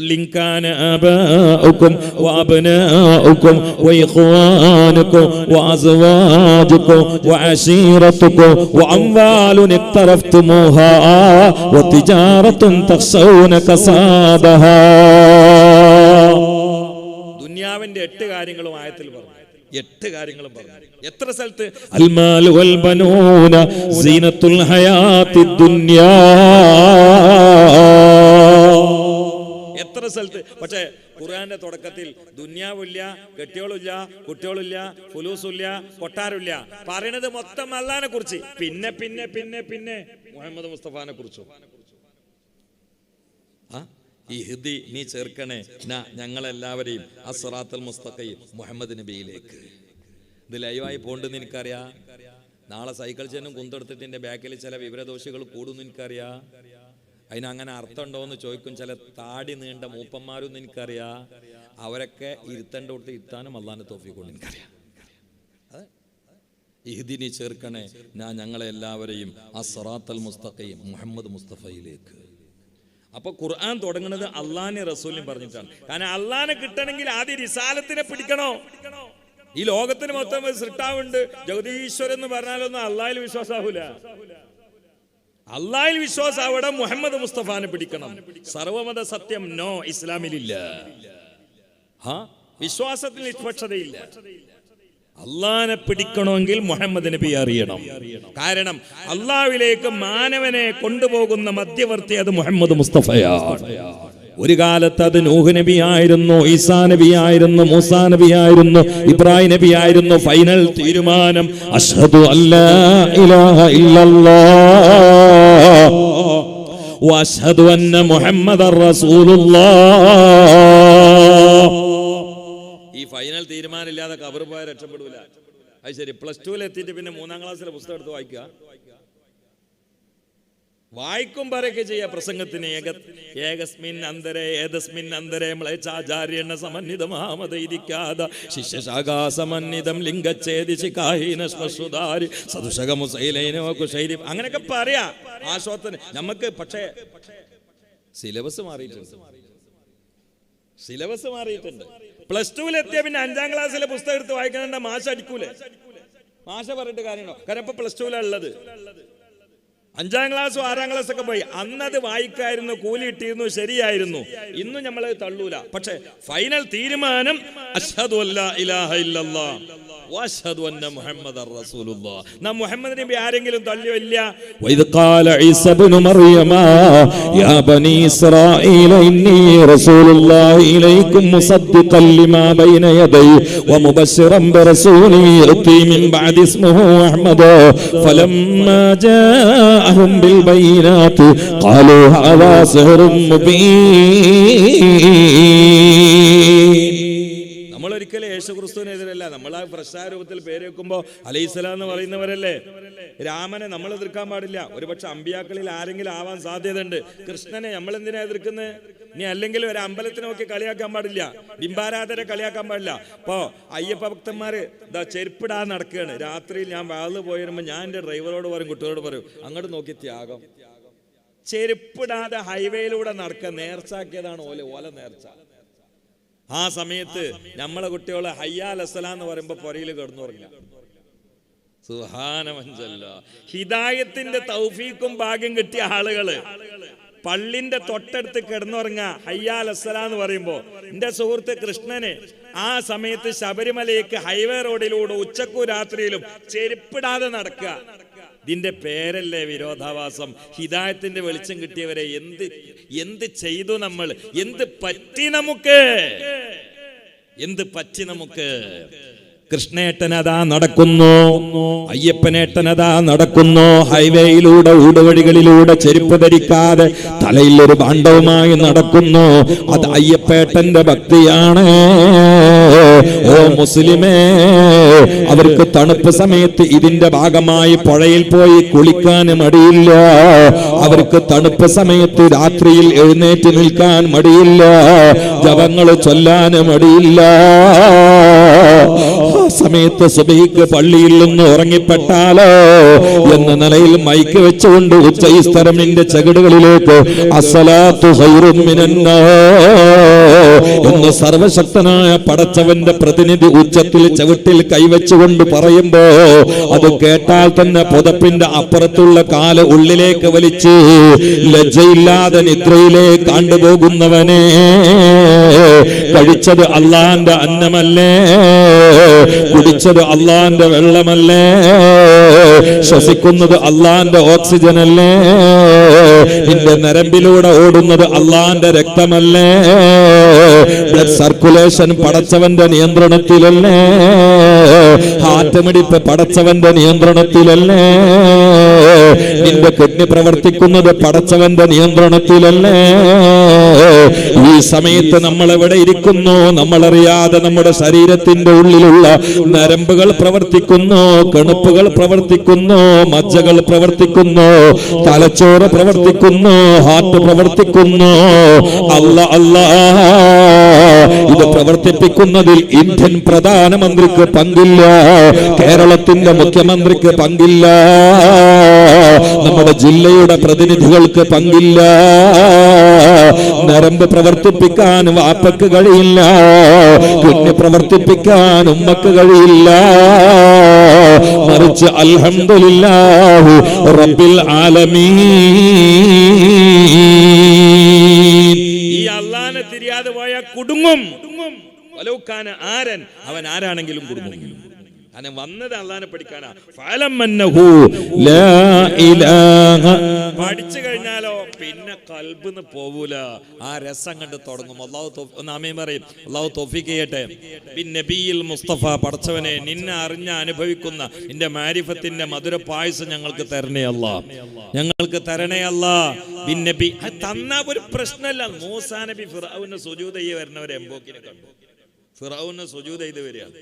ലിൻകാന ആബാഉകും വഅബ്നാഉകും വഇഖ്വാനുകും വഅസ്വാജുകും വഅശീറതുകും വഅംവാലുൻ ഇഖ്തറഫ്തുമൂഹാ വതിജാറത്തുൻ തഖ്ശൗന കസാദഹാ. ദുനിയാവിന്റെ 8 കാര്യങ്ങളും ആയത്തിൽ പറഞ്ഞു. 8 കാര്യങ്ങളും പറഞ്ഞു. എത്ര സ്ഥലത്ത്? അൽമാൽ വൽ ബനൂന സീനത്തുൽ ഹയാത്തിദ് ദുനിയാ. എത്ര സ്ഥലത്ത്? സ്ഥലത്ത്. പക്ഷേ ഖുർആന്റെ തുടക്കത്തിൽ ദുന്യാവില്ല, കെട്ടിയോളില്ല, കുട്ടികളില്ല, ഫുലൂസില്ല, കൊട്ടാരമില്ല. പറയണത് മൊത്തം അല്ലാഹനെ കുറിച്ച്. പിന്നെ പിന്നെ പിന്നെ പിന്നെ മുഹമ്മദ് മുസ്തഫാനെ കുറിച്ചും. ഇഹ്ദി, നീ ചേർക്കണേ ഞങ്ങളെല്ലാവരെയും അസ്റാത്തുൽ മുസ്തഖീം മുഹമ്മദ് നബിയിലേക്ക്. ഇത് ലൈവായി പോണ്ടെന്ന് എനിക്കറിയാം. നാളെ സൈക്കിൾ ചെന്നും കുന്തെടുത്തിട്ട് എൻ്റെ ബാക്കിൽ ചില വിവരദോഷികൾ കൂടുമെന്ന് എനിക്കറിയാം. അതിനങ്ങനെ അർത്ഥമുണ്ടോ എന്ന് ചോദിക്കും ചില താടി നീണ്ട മൂപ്പന്മാരും എനിക്കറിയാം. അവരൊക്കെ ഇരുത്തേണ്ട കൊടുത്ത് ഇരുത്താനും അള്ളാഹിന്റെ തൗഫീഖ് കൊണ്ട് എനിക്കറിയാം. ഇഹ്ദിനി ചേർക്കണേ ഞങ്ങളെല്ലാവരെയും അസ്റാത്തുൽ മുസ്തഖീം മുഹമ്മദ് മുസ്തഫയിലേക്ക്. അപ്പൊ ഖുർആൻ തുടങ്ങുന്നത് അള്ളാഹിനെ റസൂലിനെ പറഞ്ഞിട്ടാണ്. കാരണം അള്ളാഹിനെ കിട്ടണമെങ്കിൽ ആദ്യം റിസാലത്തിനെ പിടിക്കണോ. ഈ ലോകത്തിന് മൊത്തം സൃഷ്ടാവുണ്ട്, ജഗദീശ്വരൻ എന്ന് പറഞ്ഞാലൊന്നും അള്ളാഹിൽ വിശ്വാസാവൂല. അള്ളാഹിൽ വിശ്വാസം അവിടെ മുഹമ്മദ് മുസ്തഫാനെ പിടിക്കണം. സർവമത സത്യം നോ, ഇസ്ലാമിലില്ല. വിശ്വാസത്തിൽ നിഷ്പക്ഷതയില്ല. അള്ളാഹിനെ പിടിക്കണമെങ്കിൽ മുഹമ്മദ് നബി അറിയണം. കാരണം അള്ളാഹുവിലേക്ക് മാനവനെ കൊണ്ടുപോകുന്ന മധ്യവർത്തി അത് മുഹമ്മദ് മുസ്തഫയാണ്. ഒരു കാലത്ത് അത് നൂഹ് നബി ആയിരുന്നു, ഈസാ നബി ആയിരുന്നു, മൂസാ നബി ആയിരുന്നു, ഇബ്രാഹിം നബി ആയിരുന്നു. ഫൈനൽ തീരുമാനം അഷ്ഹദു അല്ലാ ഇലാഹ ഇല്ലല്ലാഹ് വഅഷ്ഹദു അന്ന മുഹമ്മദർ റസൂലുള്ളാഹ്. ഈ ഫൈനൽ തീരുമാനം ഇല്ലാതെ ഖബർ പോയാൽ രക്ഷപ്പെടൂല. അത് ശരി, +2 എത്തിയിട്ട് പിന്നെ 3ാം ക്ലാസ്സിലെ പുസ്തകം എടുത്ത് വായിക്കും പറയൊക്കെ ചെയ്യാ. പ്രസംഗത്തിന് ഏകസ്മിൻ അന്തരേ ഏതസ്മിൻ അന്തരേ മ്ലേച്ഛാചാര്യേണ സമന്വിതമാമതൈരിക്കാത ശിഷ്യശാഖാസമന്വിതം ലിംഗച്ഛേദി ശിഖാഹീന ശ്മശ്രുതാരി സദുഷകമുസൈലൈനോ കുശൈരി അങ്ങനെയൊക്കെ പറയാ ആശ്വാസത്തിന് നമുക്ക്. പക്ഷേ സിലബസ് മാറിയിട്ടുണ്ട്. +2 എത്തിയ പിന്നെ 5ാം ക്ലാസ്സിലെ പുസ്തകം എടുത്ത് വായിക്കണ മാഷ അടിക്കൂലേ? മാഷ പറഞ്ഞിട്ട് കാര്യമാണോ? കാരണം ഇപ്പൊ +2 ഉള്ളത്. 5ാം ക്ലാസ്സും 6ാം ക്ലാസ്സൊക്കെ പോയി. അന്നത് വായിക്കായിരുന്നു, കൂലി കിട്ടിയിരുന്നു, ശരിയായിരുന്നു. ഇന്നും നമ്മളത് തള്ളൂല. പക്ഷെ ഫൈനൽ തീരുമാനം അഷ്ഹദു അല്ലാ ഇലാഹ ഇല്ലല്ലാഹ് വഅഷ്ഹദു അന്ന മുഹമ്മദർ റസൂലുള്ളാഹ്. നാം മുഹമ്മദ് നബി ആരെങ്കിലും തള്ളിയോ? ഇല്ല. വഇദ് ഖാല ഈസാ ഇബ്നു മറിയമ യാ ബനി ഇസ്രായീല ഇന്നി റസൂലുള്ളാഹി ഇലൈക്കും മുസദ്ദിഖൻ ലിമാ ബൈന യദൈ വമുബശ്ശിറൻ ബിറസൂലിൻ യഅതി മിൻ ബഅദി ഇസ്മുഹു അഹ്മദ് ഫലമ്മാ ജാഅഹും ബിൽ ബൈനാത്തി ഖാലൂ ഹാദാ സിഹ്റുൻ മുബീൻ. നമ്മളൊരിക്കലും യേശുക്രിസ്തുവിനെതിരല്ല. നമ്മൾ ആ പ്രശ്നാരൂപത്തിൽ പേര് വെക്കുമ്പോൾ അലൈഹിസ്സലാം എന്ന് പറയുന്നവരല്ലേ. രാമനെ നമ്മൾ എതിർക്കാൻ പാടില്ല. ഒരുപക്ഷെ അമ്പിയാക്കളിൽ ആരെങ്കിലും ആവാൻ സാധ്യതയുണ്ട്. കൃഷ്ണനെ നമ്മൾ എന്തിനാ എതിർക്കുന്നത്? ഇനി അല്ലെങ്കിൽ ഒരു അമ്പലത്തിനെ നോക്കി കളിയാക്കാൻ പാടില്ല, ബിംബാരാധനെ കളിയാക്കാൻ പാടില്ല. അപ്പോ അയ്യപ്പ ഭക്തന്മാര് ചെരുപ്പിടാൻ നടക്കുകയാണ്. രാത്രിയിൽ ഞാൻ വാതിൽ പോയി വരുമ്പോൾ ഞാൻ എൻ്റെ ഡ്രൈവറോട് പറയും, കുട്ടികളോട് പറയും, അങ്ങോട്ട് നോക്കി ത്യാഗം. ചെരുപ്പിടാതെ ഹൈവേയിലൂടെ നടക്കുക നേർച്ചാക്കിയതാണ് ഓല നേർച്ച. ആ സമയത്ത് നമ്മളെ കുട്ടികളെ ഹയ്യാൽ അസ്സലാം എന്ന് പറയുമ്പോ പൊരയിൽ കിടന്നുറങ്ങില്ല. സുബ്ഹാനല്ലാഹ്. ഹിദായത്തിന്റെ തൗഫീഖും ഭാഗ്യം കിട്ടിയ ആളുകള് പള്ളിന്റെ തൊട്ടടുത്ത് കിടന്നുറങ്ങ ഹയ്യാൽ അസ്സലാം എന്ന് പറയുമ്പോ. എന്റെ സുഹൃത്ത് കൃഷ്ണന് ആ സമയത്ത് ശബരിമലയ്ക്ക് ഹൈവേ റോഡിലൂടെ ഉച്ചക്കും രാത്രിയിലും ചെരുപ്പിടാതെ നടക്കുക. ഇതിന്റെ പേരല്ലേ വിരോധാഭാസം? ഹിദായത്തിന്റെ വെളിച്ചം കിട്ടിയവരെ എന്ത് ചെയ്തു നമ്മൾ? എന്ത് പറ്റി നമുക്ക്? കൃഷ്ണേട്ടനതാ നടക്കുന്നു, അയ്യപ്പനേട്ടനതാ നടക്കുന്നു. ഹൈവേയിലൂടെ ഊടുവഴികളിലൂടെ ചെരുപ്പ് ധരിക്കാതെ തലയിൽ ഒരു ഭാണ്ഡവുമായി നടക്കുന്നു. അത് അയ്യപ്പേട്ടന്റെ ഭക്തിയാണ്. ഓ മുസ്ലിമേ, അവർക്ക് തണുപ്പ് സമയത്ത് ഇതിന്റെ ഭാഗമായി പുഴയിൽ പോയി കുളിക്കാൻ മടിയില്ല. അവർക്ക് തണുപ്പ് സമയത്ത് രാത്രിയിൽ എഴുന്നേറ്റ് നിൽക്കാൻ മടിയില്ല. ജപങ്ങൾ ചൊല്ലാൻ മടിയില്ല. സമയത്ത് സുബഹിക്ക് പള്ളിയിൽ നിന്ന് ഉറങ്ങിപ്പെട്ടാലോ എന്ന നിലയിൽ മൈക്ക് വെച്ചുകൊണ്ട് ഉച്ചയിസ്തരമിന്റെ ചകിടുകളിലേക്ക് അസ്സലാത്തു ഖൈറും മിനന്നാർ എന്ന് സർവശക്തനായ പടച്ചവന്റെ പ്രതിനിധി ഉച്ചത്തിൽ ചവിട്ടിൽ കൈവച്ചുകൊണ്ട് പറയുമ്പോ അത് കേട്ടാൽ തന്നെ പുതപ്പിന്റെ അപ്പുറത്തുള്ള കാല് ഉള്ളിലേക്ക് വലിച്ച് ലജ്ജയില്ലാതെ നിദ്രയിലേക്ക് കണ്ടുപോകുന്നവനെ, കഴിച്ചത് അള്ളാന്റെ അന്നമല്ലേ, കുടിച്ചത് അള്ളാന്റെ വെള്ളമല്ലേ, ശ്വസിക്കുന്നത് അള്ളാന്റെ ഓക്സിജൻ അല്ലേ, നിന്റെ നരമ്പിലൂടെ ഓടുന്നത് അള്ളാന്റെ രക്തമല്ലേ? ബ്ലഡ് സർക്കുലേഷൻ പടച്ചവന്റെ നിയന്ത്രണത്തിലല്ലേ? ഹാർട്ടുമിടിപ്പ് പടച്ചവന്റെ നിയന്ത്രണത്തിലല്ലേ? നിന്റെ കിഡ്നി പ്രവർത്തിക്കുന്നത് പടച്ചവന്റെ നിയന്ത്രണത്തിലല്ലേ? ഈ സമയത്ത് നമ്മൾ എവിടെ ഇരിക്കുന്നു? നമ്മളറിയാതെ നമ്മുടെ ശരീരത്തിന്റെ ഉള്ളിലുള്ള നരമ്പുകൾ പ്രവർത്തിക്കുന്നു, കണുപ്പുകൾ പ്രവർത്തിക്കുന്നു, മജ്ജകൾ പ്രവർത്തിക്കുന്നു, തലച്ചോറ് പ്രവർത്തിക്കുന്നു, ഹാർട്ട് പ്രവർത്തിക്കുന്നു. അല്ലാ ഇത് പ്രവർത്തിപ്പിക്കുന്നതിൽ ഇന്ത്യൻ പ്രധാനമന്ത്രിക്ക് പങ്കില്ല, കേരളത്തിന്റെ മുഖ്യമന്ത്രിക്ക് പങ്കില്ല, നമ്മുടെ ജില്ലയുടെ പ്രതിനിധികൾക്ക് പങ്കില്ല. നരമ്പ് പ്രവർത്തിപ്പിക്കാൻ വാപ്പക്ക് കഴിയില്ല, കിഡ്നി പ്രവർത്തിപ്പിക്കാൻ ഉമ്മക്ക് കഴിയില്ല. മറിച്ച് അൽഹംദുലില്ലാഹി റബ്ബിൽ ആലമീൻ. ഈ അള്ളാനെ തിരിയാതെ പോയാൽ കുടുങ്ങും. വലൗകാന ആരൻ, അവൻ ആരാണെങ്കിലും കുടുങ്ങും. അങ്ങനെ വന്നത് അള്ളാനെ പഠിക്കാനാ. പഠിച്ചു കഴിഞ്ഞാലോ പിന്നെ കൽബിന്ന് പോവൂല, ആ രസം കണ്ട് തുടങ്ങും. അള്ളാഹു ആമീൻ പറയും. അള്ളാഹു തൗഫീഖ് ചെയ്യട്ടെ. ബിൻ നബിയിൽ മുസ്തഫ, പടച്ചവനെ നിന്നെ അറിഞ്ഞ അനുഭവിക്കുന്ന നിന്റെ മാരിഫത്തിന്റെ മധുര പായസം ഞങ്ങൾക്ക് തരണേ അല്ലാ, ഞങ്ങൾക്ക് തരണേ അല്ലാ. ബിൻ നബി തന്ന ഒരു പ്രശ്നമല്ല. മൂസാ നബി ഫിറഔന് സുജൂദ് ചെയ്ത് വരുന്നവരെ എംബോക്കിനെ കണ്ടു. ഫിറഔന് സുജൂദ് ചെയ്ത് വരികയാണ്.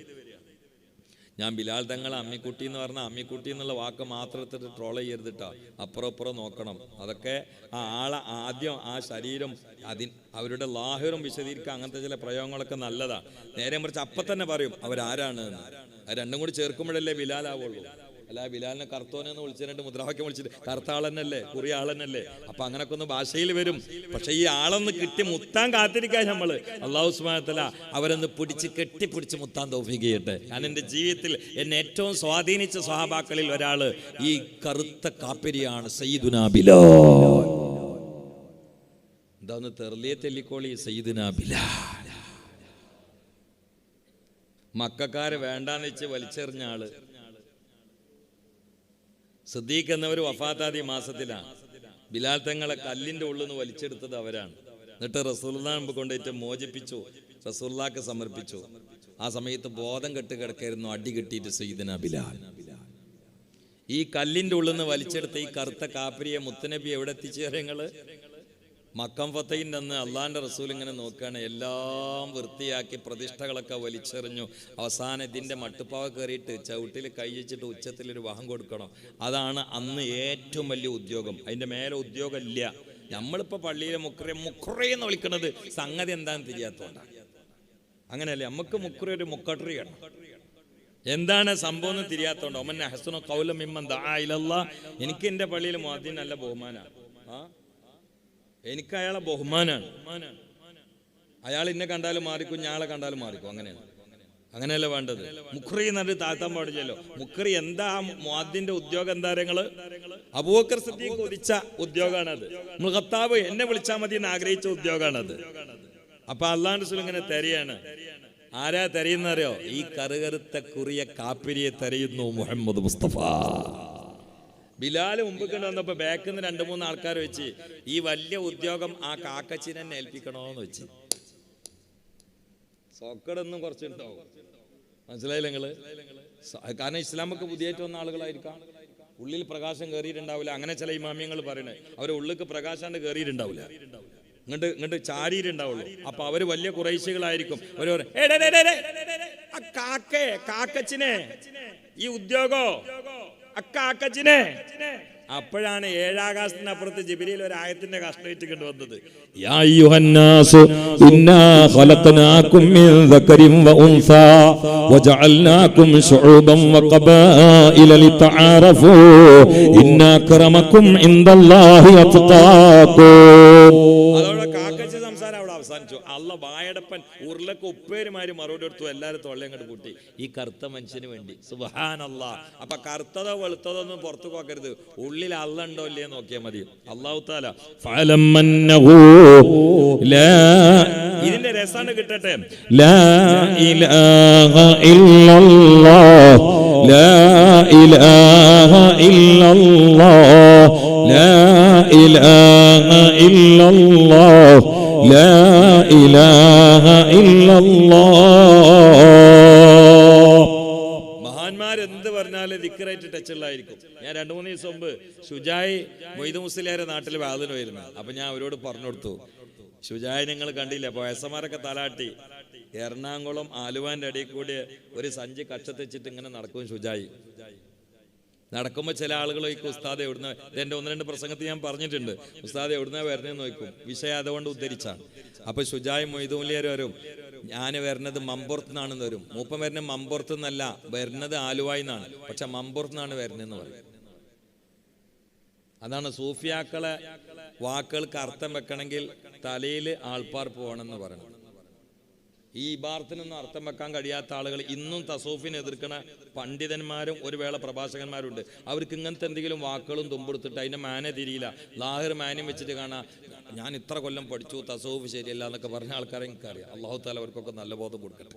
ഞാൻ ബിലാൽ തങ്ങളെ അമ്മിക്കുട്ടി എന്ന് പറഞ്ഞാൽ അമ്മിക്കുട്ടി എന്നുള്ള വാക്ക് മാത്രം എടുത്തിട്ട് ട്രോൾ ചെയ്യരുതിട്ടോ, അപ്പുറം നോക്കണം. അതൊക്കെ ആ ആളെ ആദ്യം ആ ശരീരം അവരുടെ ലാഹിറും വിശദീകരിക്കുക, അങ്ങനത്തെ ചില പ്രയോഗങ്ങളൊക്കെ നല്ലതാണ്. നേരെ മറിച്ച് അപ്പം തന്നെ പറയും അവരാരാണ് എന്ന്. അത് രണ്ടും കൂടി ചേർക്കുമ്പോഴല്ലേ ബിലാലാവുള്ളൂ. അല്ല ബിലാലിനെ കറുത്തോനെന്ന് വിളിച്ചിട്ട് മുദ്രാവാക്യം വിളിച്ചിട്ട് കറുത്ത ആളെന്നല്ലേ, കുറിയ ആളെന്നല്ലേ. അപ്പൊ അങ്ങനൊക്കെ ഒന്ന് ഭാഷയിൽ വരും. പക്ഷെ ഈ ആളൊന്ന് കിട്ടി മുത്താൻ കാത്തിരിക്കാൻ നമ്മള്. അല്ലാഹു സുബ്ഹാനഹു വ തആല അവരൊന്ന് കെട്ടിപ്പിടിച്ച് മുത്താൻ തൗഫീഖ് ചെയ്യട്ടെ. ഞാൻ എൻ്റെ ജീവിതത്തിൽ എന്നെ ഏറ്റവും സ്വാധീനിച്ച സ്വഹാബാക്കളിൽ ഒരാള് ഈ കറുത്ത കാപ്പിരിയാണ് സയ്യിദുനാ ബിലാൽ. എന്താന്ന് തെർലിയെ തെല്ലിക്കോളി സയ്യിദുനാ ബിലാൽ. മക്കാര് വേണ്ടാന്ന് വെച്ച് വലിച്ചെറിഞ്ഞ ആള്. സിദ്ദീഖ് എന്നവർ വഫാത്താദി മാസത്തിലാണ്. ബിലാൽ തങ്ങളെ കല്ലിന്റെ ഉള്ളിൽ നിന്ന് വലിച്ചെടുത്തത് അവരാണ്. എന്നിട്ട് റസൂലുള്ളാഹി മുമ്പ് കൊണ്ടുപോയിട്ട് മോചിപ്പിച്ചു, റസൂലുള്ളാഹിക്ക് സമർപ്പിച്ചു. ആ സമയത്ത് ബോധം കെട്ട് കിടക്കായിരുന്നു, അടി കെട്ടിയിട്ട് സയ്യിദുനാ ബിലാൽ. ഈ കല്ലിന്റെ ഉള്ളിൽ നിന്ന് വലിച്ചെടുത്ത ഈ കറുത്ത കാപ്പിരിയെ മുത്തുനബി എവിടെ എത്തിച്ചേരങ്ങള്? മക്കം ഫത്തഹിന്റെ അന്ന് അള്ളാന്റെ റസൂൽ ഇങ്ങനെ നോക്കുകയാണ്. എല്ലാം വൃത്തിയാക്കി പ്രതിഷ്ഠകളൊക്കെ വലിച്ചെറിഞ്ഞു. അവസാനം ഇതിന്റെ മട്ടുപ്പാവ കയറിയിട്ട് ചവിട്ടിൽ കൈ വെച്ചിട്ട് ഉച്ചത്തിലൊരു വാഹം കൊടുക്കണം. അതാണ് അന്ന് ഏറ്റവും വലിയ ഉദ്യോഗം. അതിന്റെ മേലെ ഉദ്യോഗം ഇല്ല. നമ്മളിപ്പോ പള്ളിയിലെ മുക്കുറയെന്ന് വിളിക്കുന്നത് സംഗതി എന്താണെന്ന് തിരിയാത്തോണ്ടാണ്. അങ്ങനെയല്ലേ, നമുക്ക് മുക്കുറ ഒരു മുക്കട്ടറിയാണ്. എന്താണ് സംഭവം എന്ന് തിരിയാത്തോണ്ട്. ഒമൻ അഹ്സനു ഖൗലൻ മിമ്മൻ ദഅ ഇലല്ലാഹ്. എനിക്ക് എൻ്റെ പള്ളിയിൽ മുഅദ്ദിൻ നല്ല ബഹുമാനാണ്. എനിക്ക് അയാളെ ബഹുമാനാണ്. അയാൾ എന്നെ കണ്ടാലും മാറിക്കും, ഞാളെ കണ്ടാലും മാറിക്കും. അങ്ങനെയല്ല വേണ്ടത്. മുഖ്രി എന്നിട്ട് താഴ്ത്താൻ പാടില്ലല്ലോ. മുഖ്രി എന്താ മുഅദ്ദിന്റെ ഉദ്യോഗം? എന്താ നിങ്ങള്? അബൂബക്കർ സിദ്ദീഖ് ഉദിച്ച ഉദ്യോഗമാണത്. ഖത്താബ് എന്നെ വിളിച്ചാൽ മതി എന്ന് ആഗ്രഹിച്ച ഉദ്യോഗമാണത്. അപ്പൊ അള്ളാഹുവിന്റെ റസൂൽ ഇങ്ങനെ തെരയാണ്. ആരാ തെരയുന്നറിയോ? ഈ കറുകറുത്ത കുറിയ കാപ്പിരിയെ തെരയുന്നു മുഹമ്മദ് മുസ്തഫ. ബിലാൽ മുമ്പ് കൊണ്ട് വന്നപ്പോ ബാക്കിൽ നിന്ന് 2-3 ആൾക്കാർ വെച്ച് ഈ വലിയ ഉദ്യോഗം ആ കാക്കച്ചിനെ തന്നെ ഏൽപ്പിക്കണോന്ന് വെച്ച്. സോക്കടൊന്നും കുറച്ചുണ്ടാവും, മനസ്സിലായില്ല നിങ്ങള്? കാരണം ഇസ്ലാമൊക്കെ പുതിയേറ്റ് വന്ന ആളുകളായിരിക്കാം. ഉള്ളിൽ പ്രകാശം കയറിയിട്ടുണ്ടാവില്ല. അങ്ങനെ ചില ഇമാമിയങ്ങൾ പറയണേ, അവരെ ഉള്ളിക്ക് പ്രകാശാണ്ട് കയറിയിട്ടുണ്ടാവില്ല, ഇങ്ങോട്ട് ചാരിയിട്ടുണ്ടാവുള്ളൂ. അപ്പൊ അവര് വലിയ കുറേശികളായിരിക്കും. അവര് കാക്കച്ചിനെ ഈ ഉദ്യോഗോ അക്കാക്കച്ചിനെ. അപ്പോഴാണ് 7 ആകാശത്തിനപ്പുറത്ത് ജിബ്രീൽ ഒരു ആയത്തിന്റെ കഷ്ണമായിട്ട് കൊണ്ടുവന്നത്. യാ അയ്യുഹന്നാസു ഇന്നാ ഖലഖനാകും മിൻ ദക്കരിൻ വ ഉൻസാ വജഅൽനാകും ശുഊബൻ വഖബായില ലിതആറഫൂ ഇന്നാ അക്രമകും ഇൻദല്ലാഹി അത്ഖാകും. അതോടെ കാക്കച്ച സംസാരം അവിടെ അവസാനിച്ചു. അള്ളാഹ് വായടപ്പൻ ഉരുളക്ക് ഉപ്പേരുമാര് മറുപടി എടുത്തു. എല്ലാവരും തൊള്ളയും കണ്ട് കൂട്ടി ഈ കറുത്ത മനുഷ്യന് വേണ്ടി. സുബ്ഹാനല്ലാഹ്. അപ്പൊ കറുത്തതോ വെളുത്തതോ ഒന്നും പുറത്തു പോക്കരുത്. ഉള്ളിൽ അള്ള ഉണ്ടോ ഇല്ലേ നോക്കിയാൽ മതി. അല്ലാഹു തആല ഇതിന്റെ രസാണ് കിട്ടട്ടെ. ലാ ഇലാഹ ഇല്ലല്ലാഹ് لا إله إلا الله لا إله إلا الله لا إله إلا الله. മഹാന്മാരെന്ത് പറഞ്ഞാലും ദിക്റായിട്ട് ടച്ചുള്ളായിരിക്കും. ഞാൻ 2-3 ദിവസം മുമ്പ് ഷുജായി മൊയ്ത് മുസ്ലിയാരെ നാട്ടിൽ വാതിന് വരുന്നു. അപ്പൊ ഞാൻ അവരോട് പറഞ്ഞു കൊടുത്തു, ഷുജായി നിങ്ങൾ കണ്ടില്ല, വയസ്സന്മാരൊക്കെ തലാട്ടി എറണാകുളം ആലുവാന്റെ ഇടയിൽ കൂടി ഒരു സഞ്ചി കച്ചത്തെച്ചിട്ട് ഇങ്ങനെ നടക്കും ഷുജായി. നടക്കുമ്പോൾ ചില ആളുകൾ ചോദിക്കും, ഉസ്താദ് എവിടുന്ന, ഇതെന്റെ 1-2 പ്രസംഗത്തിൽ ഞാൻ പറഞ്ഞിട്ടുണ്ട്, ഉസ്താദ് എവിടുന്ന വരുന്നതെന്ന് നോക്കും. വിഷയം അതുകൊണ്ട് ഉദ്ധരിച്ചാണ്. അപ്പൊ ഷുജായി മൊയ്ത് മുസ്ലിയാർ വരും, ഞാൻ വരുന്നത് മമ്പുറത്ത് നിന്നാണെന്ന് വരും. മൂപ്പം വരുന്നത് മമ്പുറത്ത് നിന്നല്ല, വരുന്നത് ആലുവായി നിന്നാണ്, പക്ഷെ മമ്പുറത്ത് നിന്നാണ് വരുന്നതെന്ന് പറയും. അതാണ് സൂഫിയാക്കളെ വാക്കുകൾക്ക് അർത്ഥം വെക്കണമെങ്കിൽ തലയിൽ ആൾപ്പാർപ്പ് പോകണമെന്ന് പറയണം. ഈ ഇബാറത്തിനൊന്നും അർത്ഥം വെക്കാൻ കഴിയാത്ത ആളുകൾ ഇന്നും തസൂഫിനെ എതിർക്കുന്ന പണ്ഡിതന്മാരും ഒരു വേള പ്രഭാഷകന്മാരുണ്ട്. അവർക്ക് ഇങ്ങനത്തെ എന്തെങ്കിലും വാക്കുകളും തുമ്പെടുത്തിട്ട് അതിൻ്റെ മാനെ തിരിയില്ല, ലാഹിർ മാനം വെച്ചിട്ട് കാണാം, ഞാൻ ഇത്ര കൊല്ലം പഠിച്ചു തസൂഫ് ശരിയല്ല എന്നൊക്കെ പറഞ്ഞ ആൾക്കാരെ എനിക്കറിയാം. അള്ളാഹു താല അവർക്കൊക്കെ നല്ല ബോധം കൊടുക്കട്ടെ.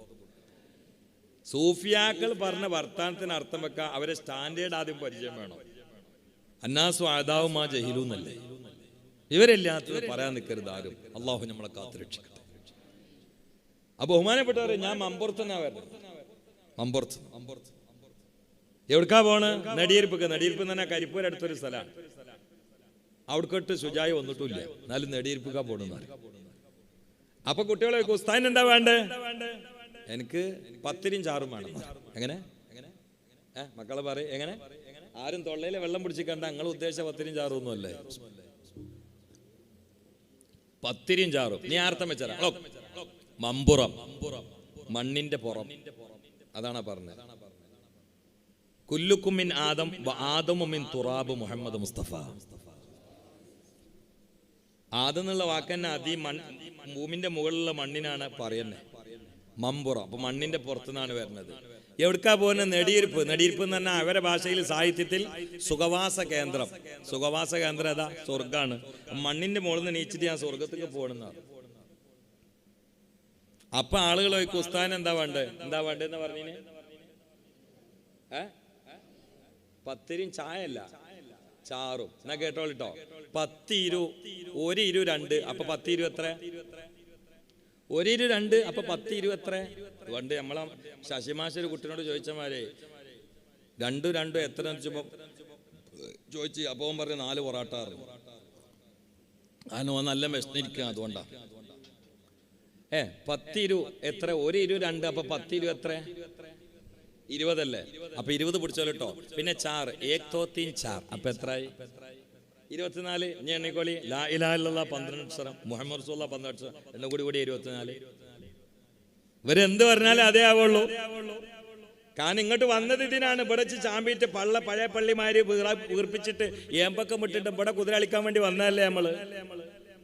സൂഫിയാക്കൾ പറഞ്ഞ വർത്താനത്തിന് അർത്ഥം വെക്കാൻ അവരെ സ്റ്റാൻഡേർഡ് ആദ്യം പരിചയം വേണം. അന്നാസു ആദാവുമാ ജഹിലൂന്നല്ലേ, ഇവരെല്ലാത്തത് പറയാൻ നിൽക്കരുത് ആരും. അള്ളാഹു നമ്മളെ കാത്തുരക്ഷിക്കട്ടെ. അപ്പൊ ബഹുമാനപ്പെട്ടവരെ, ഞാൻ മമ്പുറത്ത് നിന്നാ വരുന്നത്. മമ്പുറത്ത് എവിടക്കാ പോണ്? നെടിയിരിപ്പ്. നെടിയിരിപ്പ് തന്നെ കരിപ്പൂർ അടുത്തൊരു സ്ഥലമാണ്. അവിടേക്കോട്ട് ശുചായി വന്നിട്ടില്ല, എന്നാലും നെടിയിരിപ്പിക്കാ പോണെന്ന്. അപ്പൊ കുട്ടികളെ ഉസ്താദിന് എന്താ വേണ്ടേ? എനിക്ക് പത്തിരിയും ചാറും വേണം. എങ്ങനെ മക്കളെ പറയും, എങ്ങനെ? ആരും തൊള്ളയിലെ വെള്ളം പിടിച്ചിക്കണ്ട, നിങ്ങൾ ഉദ്ദേശിച്ച പത്തിരിയും ചാറും ഒന്നും അല്ലേ. പത്തിരിയും ചാറും നീ ആർത്തം വെച്ചാ മമ്പുറം, മണ്ണിന്റെ പുറം, അതാണ് പറഞ്ഞത്. കുല്ലുക്കും മിൻ ആദം ആദമു മിൻ തുറാബ് മുഹമ്മദ് മുസ്തഫ. ആദം എന്നുള്ള വാക്കന്നെ ഭൂമിന്റെ മുകളിലുള്ള മണ്ണിനാണ് പറയുന്നത്. മമ്പുറം, അപ്പൊ മണ്ണിന്റെ പുറത്തുനിന്നാണ് വരുന്നത്. എവിടക്കാ പോകുന്നത്? നെടിയിരിപ്പ്. നെടിയിരിപ്പ് എന്ന് പറഞ്ഞാൽ അവരുടെ ഭാഷയിൽ സാഹിത്യത്തിൽ സുഖവാസ കേന്ദ്രം. സുഖവാസ കേന്ദ്രം ഏതാ? സ്വർഗാണ്. മണ്ണിന്റെ മുകളിൽ നിന്ന് നീച്ചിട്ട് ഞാൻ സ്വർഗത്തേക്ക് പോകണമെന്നാണ്. അപ്പൊ ആളുകൾ ചോദിക്കും, ഉസ്താദിന് എന്താ വേണ്ടേ? എന്താ വേണ്ടെന്ന് പറഞ്ഞിന്? പത്തിരിയും ചായല്ല, ചാറും. എന്നാ കേട്ടോളിട്ടോ, 10 ഇരു 1 ഇരു 2, അപ്പൊ 10 ഇരു എത്ര? 1 ഇരു 2, അപ്പൊ 10 ഇരു എത്ര? പണ്ട് നമ്മളെ ശശിമാശൊരു കുട്ടിനോട് ചോദിച്ചമാരെ 2 2 എത്ര ചോദിച്ചപ്പോ ചോദിച്ചു. അപ്പൊ അവൻ പറഞ്ഞു 4 പൊറാട്ട. അതിനോ നല്ല വിശന്നിരിക്കുക, അതുകൊണ്ടാ. 10 ഇരു എത്ര? 1 ഇരു 2, അപ്പൊ 10 ഇരു എത്ര? 20 അല്ലേ? അപ്പൊ 20 പിടിച്ചോളൂ കേട്ടോ. പിന്നെ ചാറ്, 1 2 3 4, അപ്പൊ എത്രയായി? 24. ഞാൻ എണ്ണിക്കോളി. ലാ ഇലാഹ ഇല്ലല്ലാഹ് 12 അക്ഷരം, മുഹമ്മദ് റസൂലുള്ളാഹ് 12 അക്ഷരം, എല്ലാം കൂടി 24. ഇവരെന്ത് പറഞ്ഞാലും അതേ ആവുള്ളൂ. കാരണം ഇങ്ങോട്ട് വന്നത് ഇതിനാണ്. ഇവിടെ ചാമ്പിയിട്ട് പഴയ പള്ളിമാര് വീർപ്പിച്ചിട്ട് ഏമ്പക്കം വിട്ടിട്ട് ഇവിടെ കുതിര കളിക്കാൻ വേണ്ടി വന്നതല്ലേ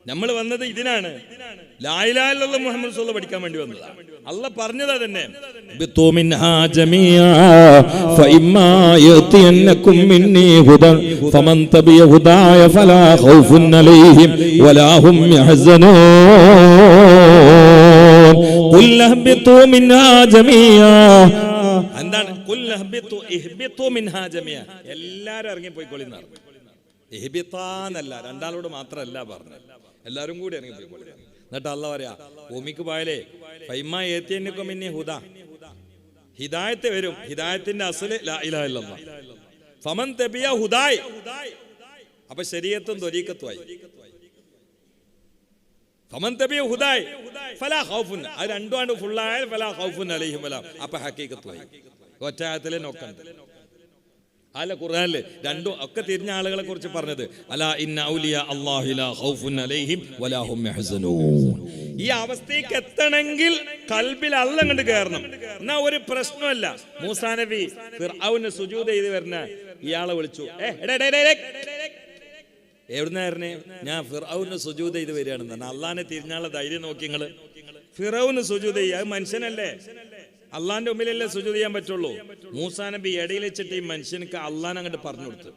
നമ്മൾ വന്നത് ഇതിനാണ്. ലാ ഇലാഹ ഇല്ലല്ലാഹ് മുഹമ്മദ് റസൂലുള്ളാഹ് പഠിക്കാൻ വേണ്ടി വന്നതാണ്. അല്ലാഹ് പറഞ്ഞതാ തന്നെ, ബിതു മിൻഹാ ജമീഅ ഫഇമ്മാ യഅതിയന്നകും മിന്നി ഹുദൻ ഫമൻ തബിയ ഹുദായ ഫലാ ഖൗഫുൻ അലൈഹിം വലാ ഹും യഹ്സനൂൻ. ഖുൽ ഹബിതു മിൻഹാ ജമീഅ. എന്താണ് ഖുൽ ഹബിതു ഇഹ്ബിതു മിൻഹാ ജമീഅ? എല്ലാരും ഇറങ്ങി പോയിക്കൊള്ളിന്നാണ്. ഇഹ്ബിതാന്നല്ല, രണ്ടാളോട് മാത്രമല്ല പറഞ്ഞത്, എല്ലാരും കൂടി ഇറങ്ങി പോയിക്കൊള്ളി. എന്നിട്ട് അല്ലാഹ് പറയാ, ഭൂമിക്ക് പോയാലേ ഫൈമാ യഅതിയന്നകും മിന്നി ഹുദാ, ഹിദായത്ത് വരും. ഹിദായത്തിന്റെ അസ്ല് ലാ ഇലാഹ ഇല്ലല്ലാഹ്. ഫമൻ തബിയ ഹുദായ്, അപ്പൊ ശരീഅത്തും ത്വരീഖത്തുമായി. ഫമൻ തബിയ ഹുദായ് ഫലാ ഖൗഫുൻ, അത് രണ്ടുമാണ് ഫുള്ളായ ഫലാ ഖൗഫുൻ അലൈഹിം വലാ, അപ്പൊ ഹഖീഖത്തുമായി. ഒറ്റയായത്തിലെ നോക്കണ്ട. അല്ല ഖുർആനില് രണ്ടും ഒക്കെ തിരിഞ്ഞ ആളുകളെ കുറിച്ച് പറഞ്ഞത്, അലാ ഇന്ന ഔലിയ അല്ലാഹി ലാ ഖൗഫുൻ അലൈഹിം വലാ ഹും യഹ്സനൂൻ. ഈ അവസ്ഥയ്ക്ക് എത്തണമെങ്കിൽ കൽബിൽ അല്ലാഹ് അങ്ങോട്ട് കയറണം. എന്നാ ഒരു പ്രശ്നമല്ല. മൂസാ നബി ഫിർഔന് സുജൂദ് ചെയ്ത് വരുന്ന ഇയാളെ വിളിച്ചു, എവിടുന്നായിരുന്നേ? ഞാൻ ഫിർഔന് സുജൂദ് ചെയ്ത് വരികയാണെന്ന്. അള്ളാഹിനെ തിരിഞ്ഞാളെ ധൈര്യം നോക്കി നിങ്ങള്. ഫിർഔന് സുജൂദ് ചെയ്യുക, അത് മനുഷ്യനല്ലേ? അള്ളാന്റെ മുമ്പിലല്ലേ സുജൂദ് ചെയ്യാൻ പറ്റുള്ളൂ. മൂസാ നബി ഇടയിൽ വെച്ചിട്ട് ഈ മനുഷ്യനക്ക് അള്ളാൻ അങ്ങോട്ട് പറഞ്ഞു കൊടുത്തു.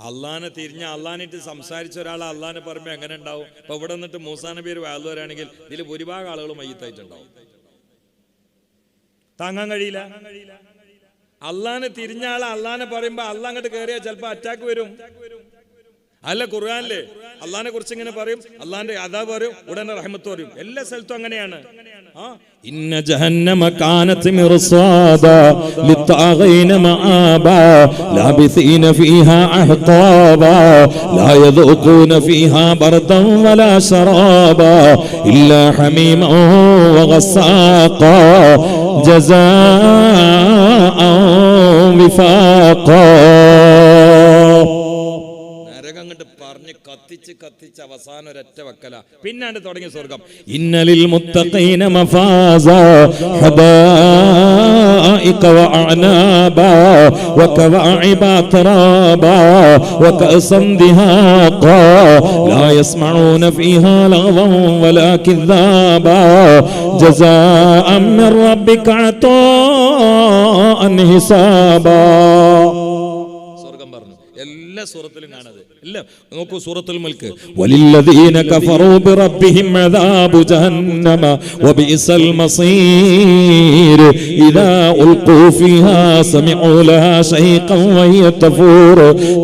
അള്ളാനെ തിരിഞ്ഞ അള്ളാനായിട്ട് സംസാരിച്ച ഒരാളെ അള്ളാനെ പറയുമ്പോ എങ്ങനെ ഉണ്ടാവും? അപ്പൊ ഇവിടെ നിന്നിട്ട് മൂസാ നബി ഒരു വാല് വരാണെങ്കിൽ ഇതിൽ ഭൂരിഭാഗം ആളുകൾ മയ്യത്തായിട്ടുണ്ടാവും. താങ്ങാൻ കഴിയില്ല. അള്ളാനെ തിരിഞ്ഞ ആളെ അള്ളാനെ പറയുമ്പോ അള്ളാഹ് അങ്ങോട്ട് കയറിയാൽ ചിലപ്പോ അറ്റാക്ക് വരും. അല്ല ഖുർആനിലെ അള്ളാഹിനെ കുറിച്ച് ഇങ്ങനെ പറയും, അള്ളാഹിന്റെ അദാബ് പറയും, ഉടനെ റഹ്മത്ത് പറയും. എല്ലാ സ്ഥലത്തും അങ്ങനെയാണ്. ഇന്ന ജഹന്നമ കാനത് മിർസാദാ ലിത്താഗീന മആബാ ലാബിസീന ഫീഹാ അഹ്ഖാബാ ലാ യദൂഖൂന ഫീഹാ ബർദൻ വലാ ശറാബാ ഇല്ലാ ഹമീമൻ വഗസ്സാഖാ ജസാഅൻ വിഫാഖാ. പറഞ്ഞ് കത്തിച്ച് അവസാനം ഒരൊറ്റ വെക്കല, പിന്നാണ്ട് തുടങ്ങിയ സ്വർഗം. ഇന്നലിൽ മുത്തഖീന മഫാസാ ഹദായിക വഅനാബാ വകവാഇബ തറാബാ വകഅസൻ ദിഹാഖാ ലാ യസ്മഊന ഫീഹാ ലഗ്വൻ വലാ കിദ്ദാബാ ജസാഅൻ മിർ റബ്ബിക അതാഅൻ ഹിസാബാ. എല്ലാ സൂറത്തിലും കാണത്. ഇല്ല, നോക്കൂ സൂറത്തുൽ മുൽക്ക്. വലില്ലദീന കഫറൂ ബിറബ്ബിഹിം അദാബു ജഹന്നമ വബിഇസൽ മസീർ ഇദാ ഉൽഖൂ ഫീഹാ സമിഉ ലഹാ ശൈഖൻ വഹിയ തഫൂർ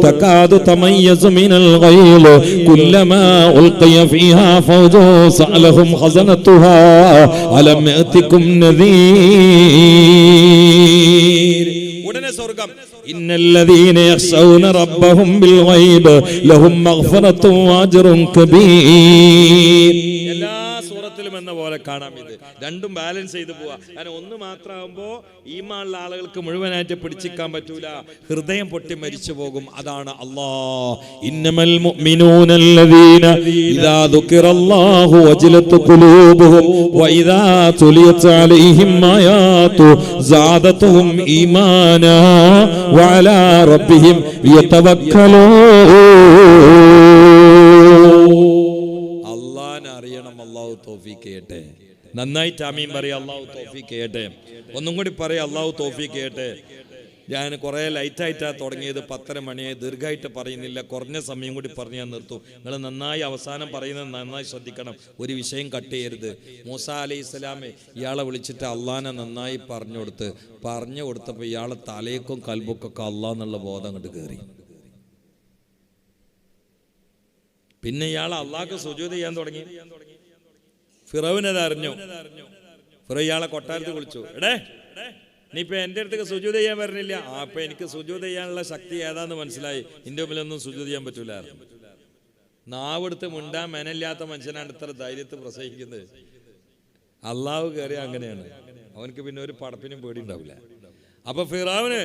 തകാദു തമയ്യസു മിനൽ ഗൈൽ കുല്ലമാ ഉൽഖിയ ഫീഹാ ഫൗജു സഅലഹും ഖസനതുഹാ അലം യഅതികും നദീർ. ഉടനെ സ്വർഗം. ഇന്നല്ലദീന യഖ്ശൗന റബ്ബഹും ബിൽ ഗൈബ് ലഹും മഗ്ഫിറത്തുൻ വഅജ്റുൻ കബീർ. എല്ലാ സൂറത്തിലും എന്ന പോലെ കാണാം. ഇത് രണ്ടും ബാലൻസ് ചെയ്തു പോവാ. കാരണം ഒന്ന് മാത്രമാകുമ്പോ ഈമാനുള്ള ആളുകൾക്ക് മുഴുവനായിട്ട് പിടിച്ചിക്കാൻ പറ്റൂല, ഹൃദയം പൊട്ടി മരിച്ചു പോകും. അതാണ് അല്ലാഹ്. ഇന്നമൽ മുഅ്മിനൂനല്ലദീന ഇദാ ദുകിറല്ലാഹു വജിലത് ഖുലൂബുഹും വഇദാ തുലിയത് അലൈഹിം ആയാതു സാദതുഹും ഈമാനാ വഅലാ റബ്ബിഹിം യതവക്കലൂൻ. അല്ലാഹനെ അറിയണം. അല്ലാഹു തൗഫീഖ് ചെയ്യട്ടെ. നന്നായിട്ട് ആമീൻ പറയാ. അല്ലാഹു തൗഫീഖ് ചെയ്യട്ടെ. ഒന്നും കൂടി പറയാ, അല്ലാഹു തൗഫീഖ് ചെയ്യട്ടെ. ഞാൻ കുറേ ലൈറ്റായിട്ടാണ് തുടങ്ങിയത്, 10:30 മണിയായി. ദീർഘമായിട്ട് പറയുന്നില്ല, കുറഞ്ഞ സമയം കൂടി പറഞ്ഞ് ഞാൻ നിർത്തും. നിങ്ങൾ നന്നായി അവസാനം പറയുന്നത് നന്നായി ശ്രദ്ധിക്കണം, ഒരു വിഷയം കട്ട് ചെയ്യരുത്. മൂസ അലൈഹിസ്സലാമെ ഇയാളെ വിളിച്ചിട്ട് അള്ളാനെ നന്നായി പറഞ്ഞു കൊടുത്തപ്പോൾ ഇയാളെ തലയ്ക്കും കൽബുക്കൊക്കെ അള്ളാഹ് എന്നുള്ള ബോധം അങ്ങോട്ട് കയറി. പിന്നെ ഇയാൾ അള്ളാഹ്ക്ക് സുജൂദ് ചെയ്യാൻ തുടങ്ങി. ഫിറൗനത് അറിഞ്ഞു. ഫിറൗൻ ഇയാളെ കൊട്ടാരത്തിൽ വിളിച്ചു. എടേ, നീ ഇപ്പൊ എൻ്റെ അടുത്തേക്ക് സുജൂദ് ചെയ്യാൻ വരുന്നില്ല. അപ്പൊ എനിക്ക് സുജൂദ് ചെയ്യാനുള്ള ശക്തി ഏതാന്ന് മനസ്സിലായി. നിന്റെ മുമ്പിലൊന്നും സുജൂദ് ചെയ്യാൻ പറ്റൂല. നാവെടുത്ത് മുണ്ടാൻ മെനല്ലാത്ത മനുഷ്യനാണ് ഇത്ര ധൈര്യത്തിൽ പ്രസംഗിക്കുന്നത്. അള്ളാഹു കയറി അങ്ങനെയാണ്. അവനക്ക് പിന്നെ ഒരു പടപ്പിനും പേടി ഉണ്ടാവില്ല. അപ്പൊ ഫിറൗന്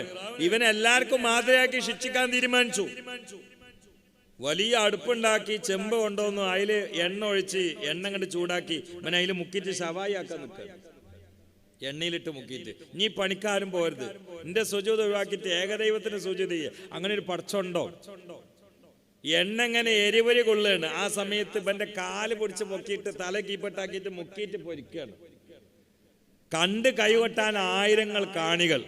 ഇവനെ എല്ലാവർക്കും മാതൃകയാക്കി ശിക്ഷിക്കാൻ തീരുമാനിച്ചു. വലിയ അടുപ്പുണ്ടാക്കി ചെമ്പ് കൊണ്ടുവന്നു, അതില് എണ്ണ ഒഴിച്ച് എണ്ണ കണ്ട് ചൂടാക്കി ഇവൻ അതിൽ മുക്കിയിട്ട് ശവായി ആക്കാൻ നിൽക്കുക. എണ്ണയിലിട്ട് മുക്കിയിട്ട് നീ പണിക്കാരും പോരുത്, എന്റെ സുജൂദ് ഒഴിവാക്കിയിട്ട് ഏകദൈവത്തിന് സുജൂദ് ചെയ്യ. അങ്ങനെ ഒരു പടച്ചുണ്ടോ? എണ്ണ ഇങ്ങനെ എരിവരി കൊള്ളുകയാണ്. ആ സമയത്ത് ഇവന്റെ കാല് പൊടിച്ച് പൊക്കിയിട്ട് തല കീപ്പട്ടാക്കിയിട്ട് മുക്കിയിട്ട് പൊരിക്കുകയാണ്. കണ്ട് കൈകൊട്ടാൻ ആയിരങ്ങൾ കാണികൾ.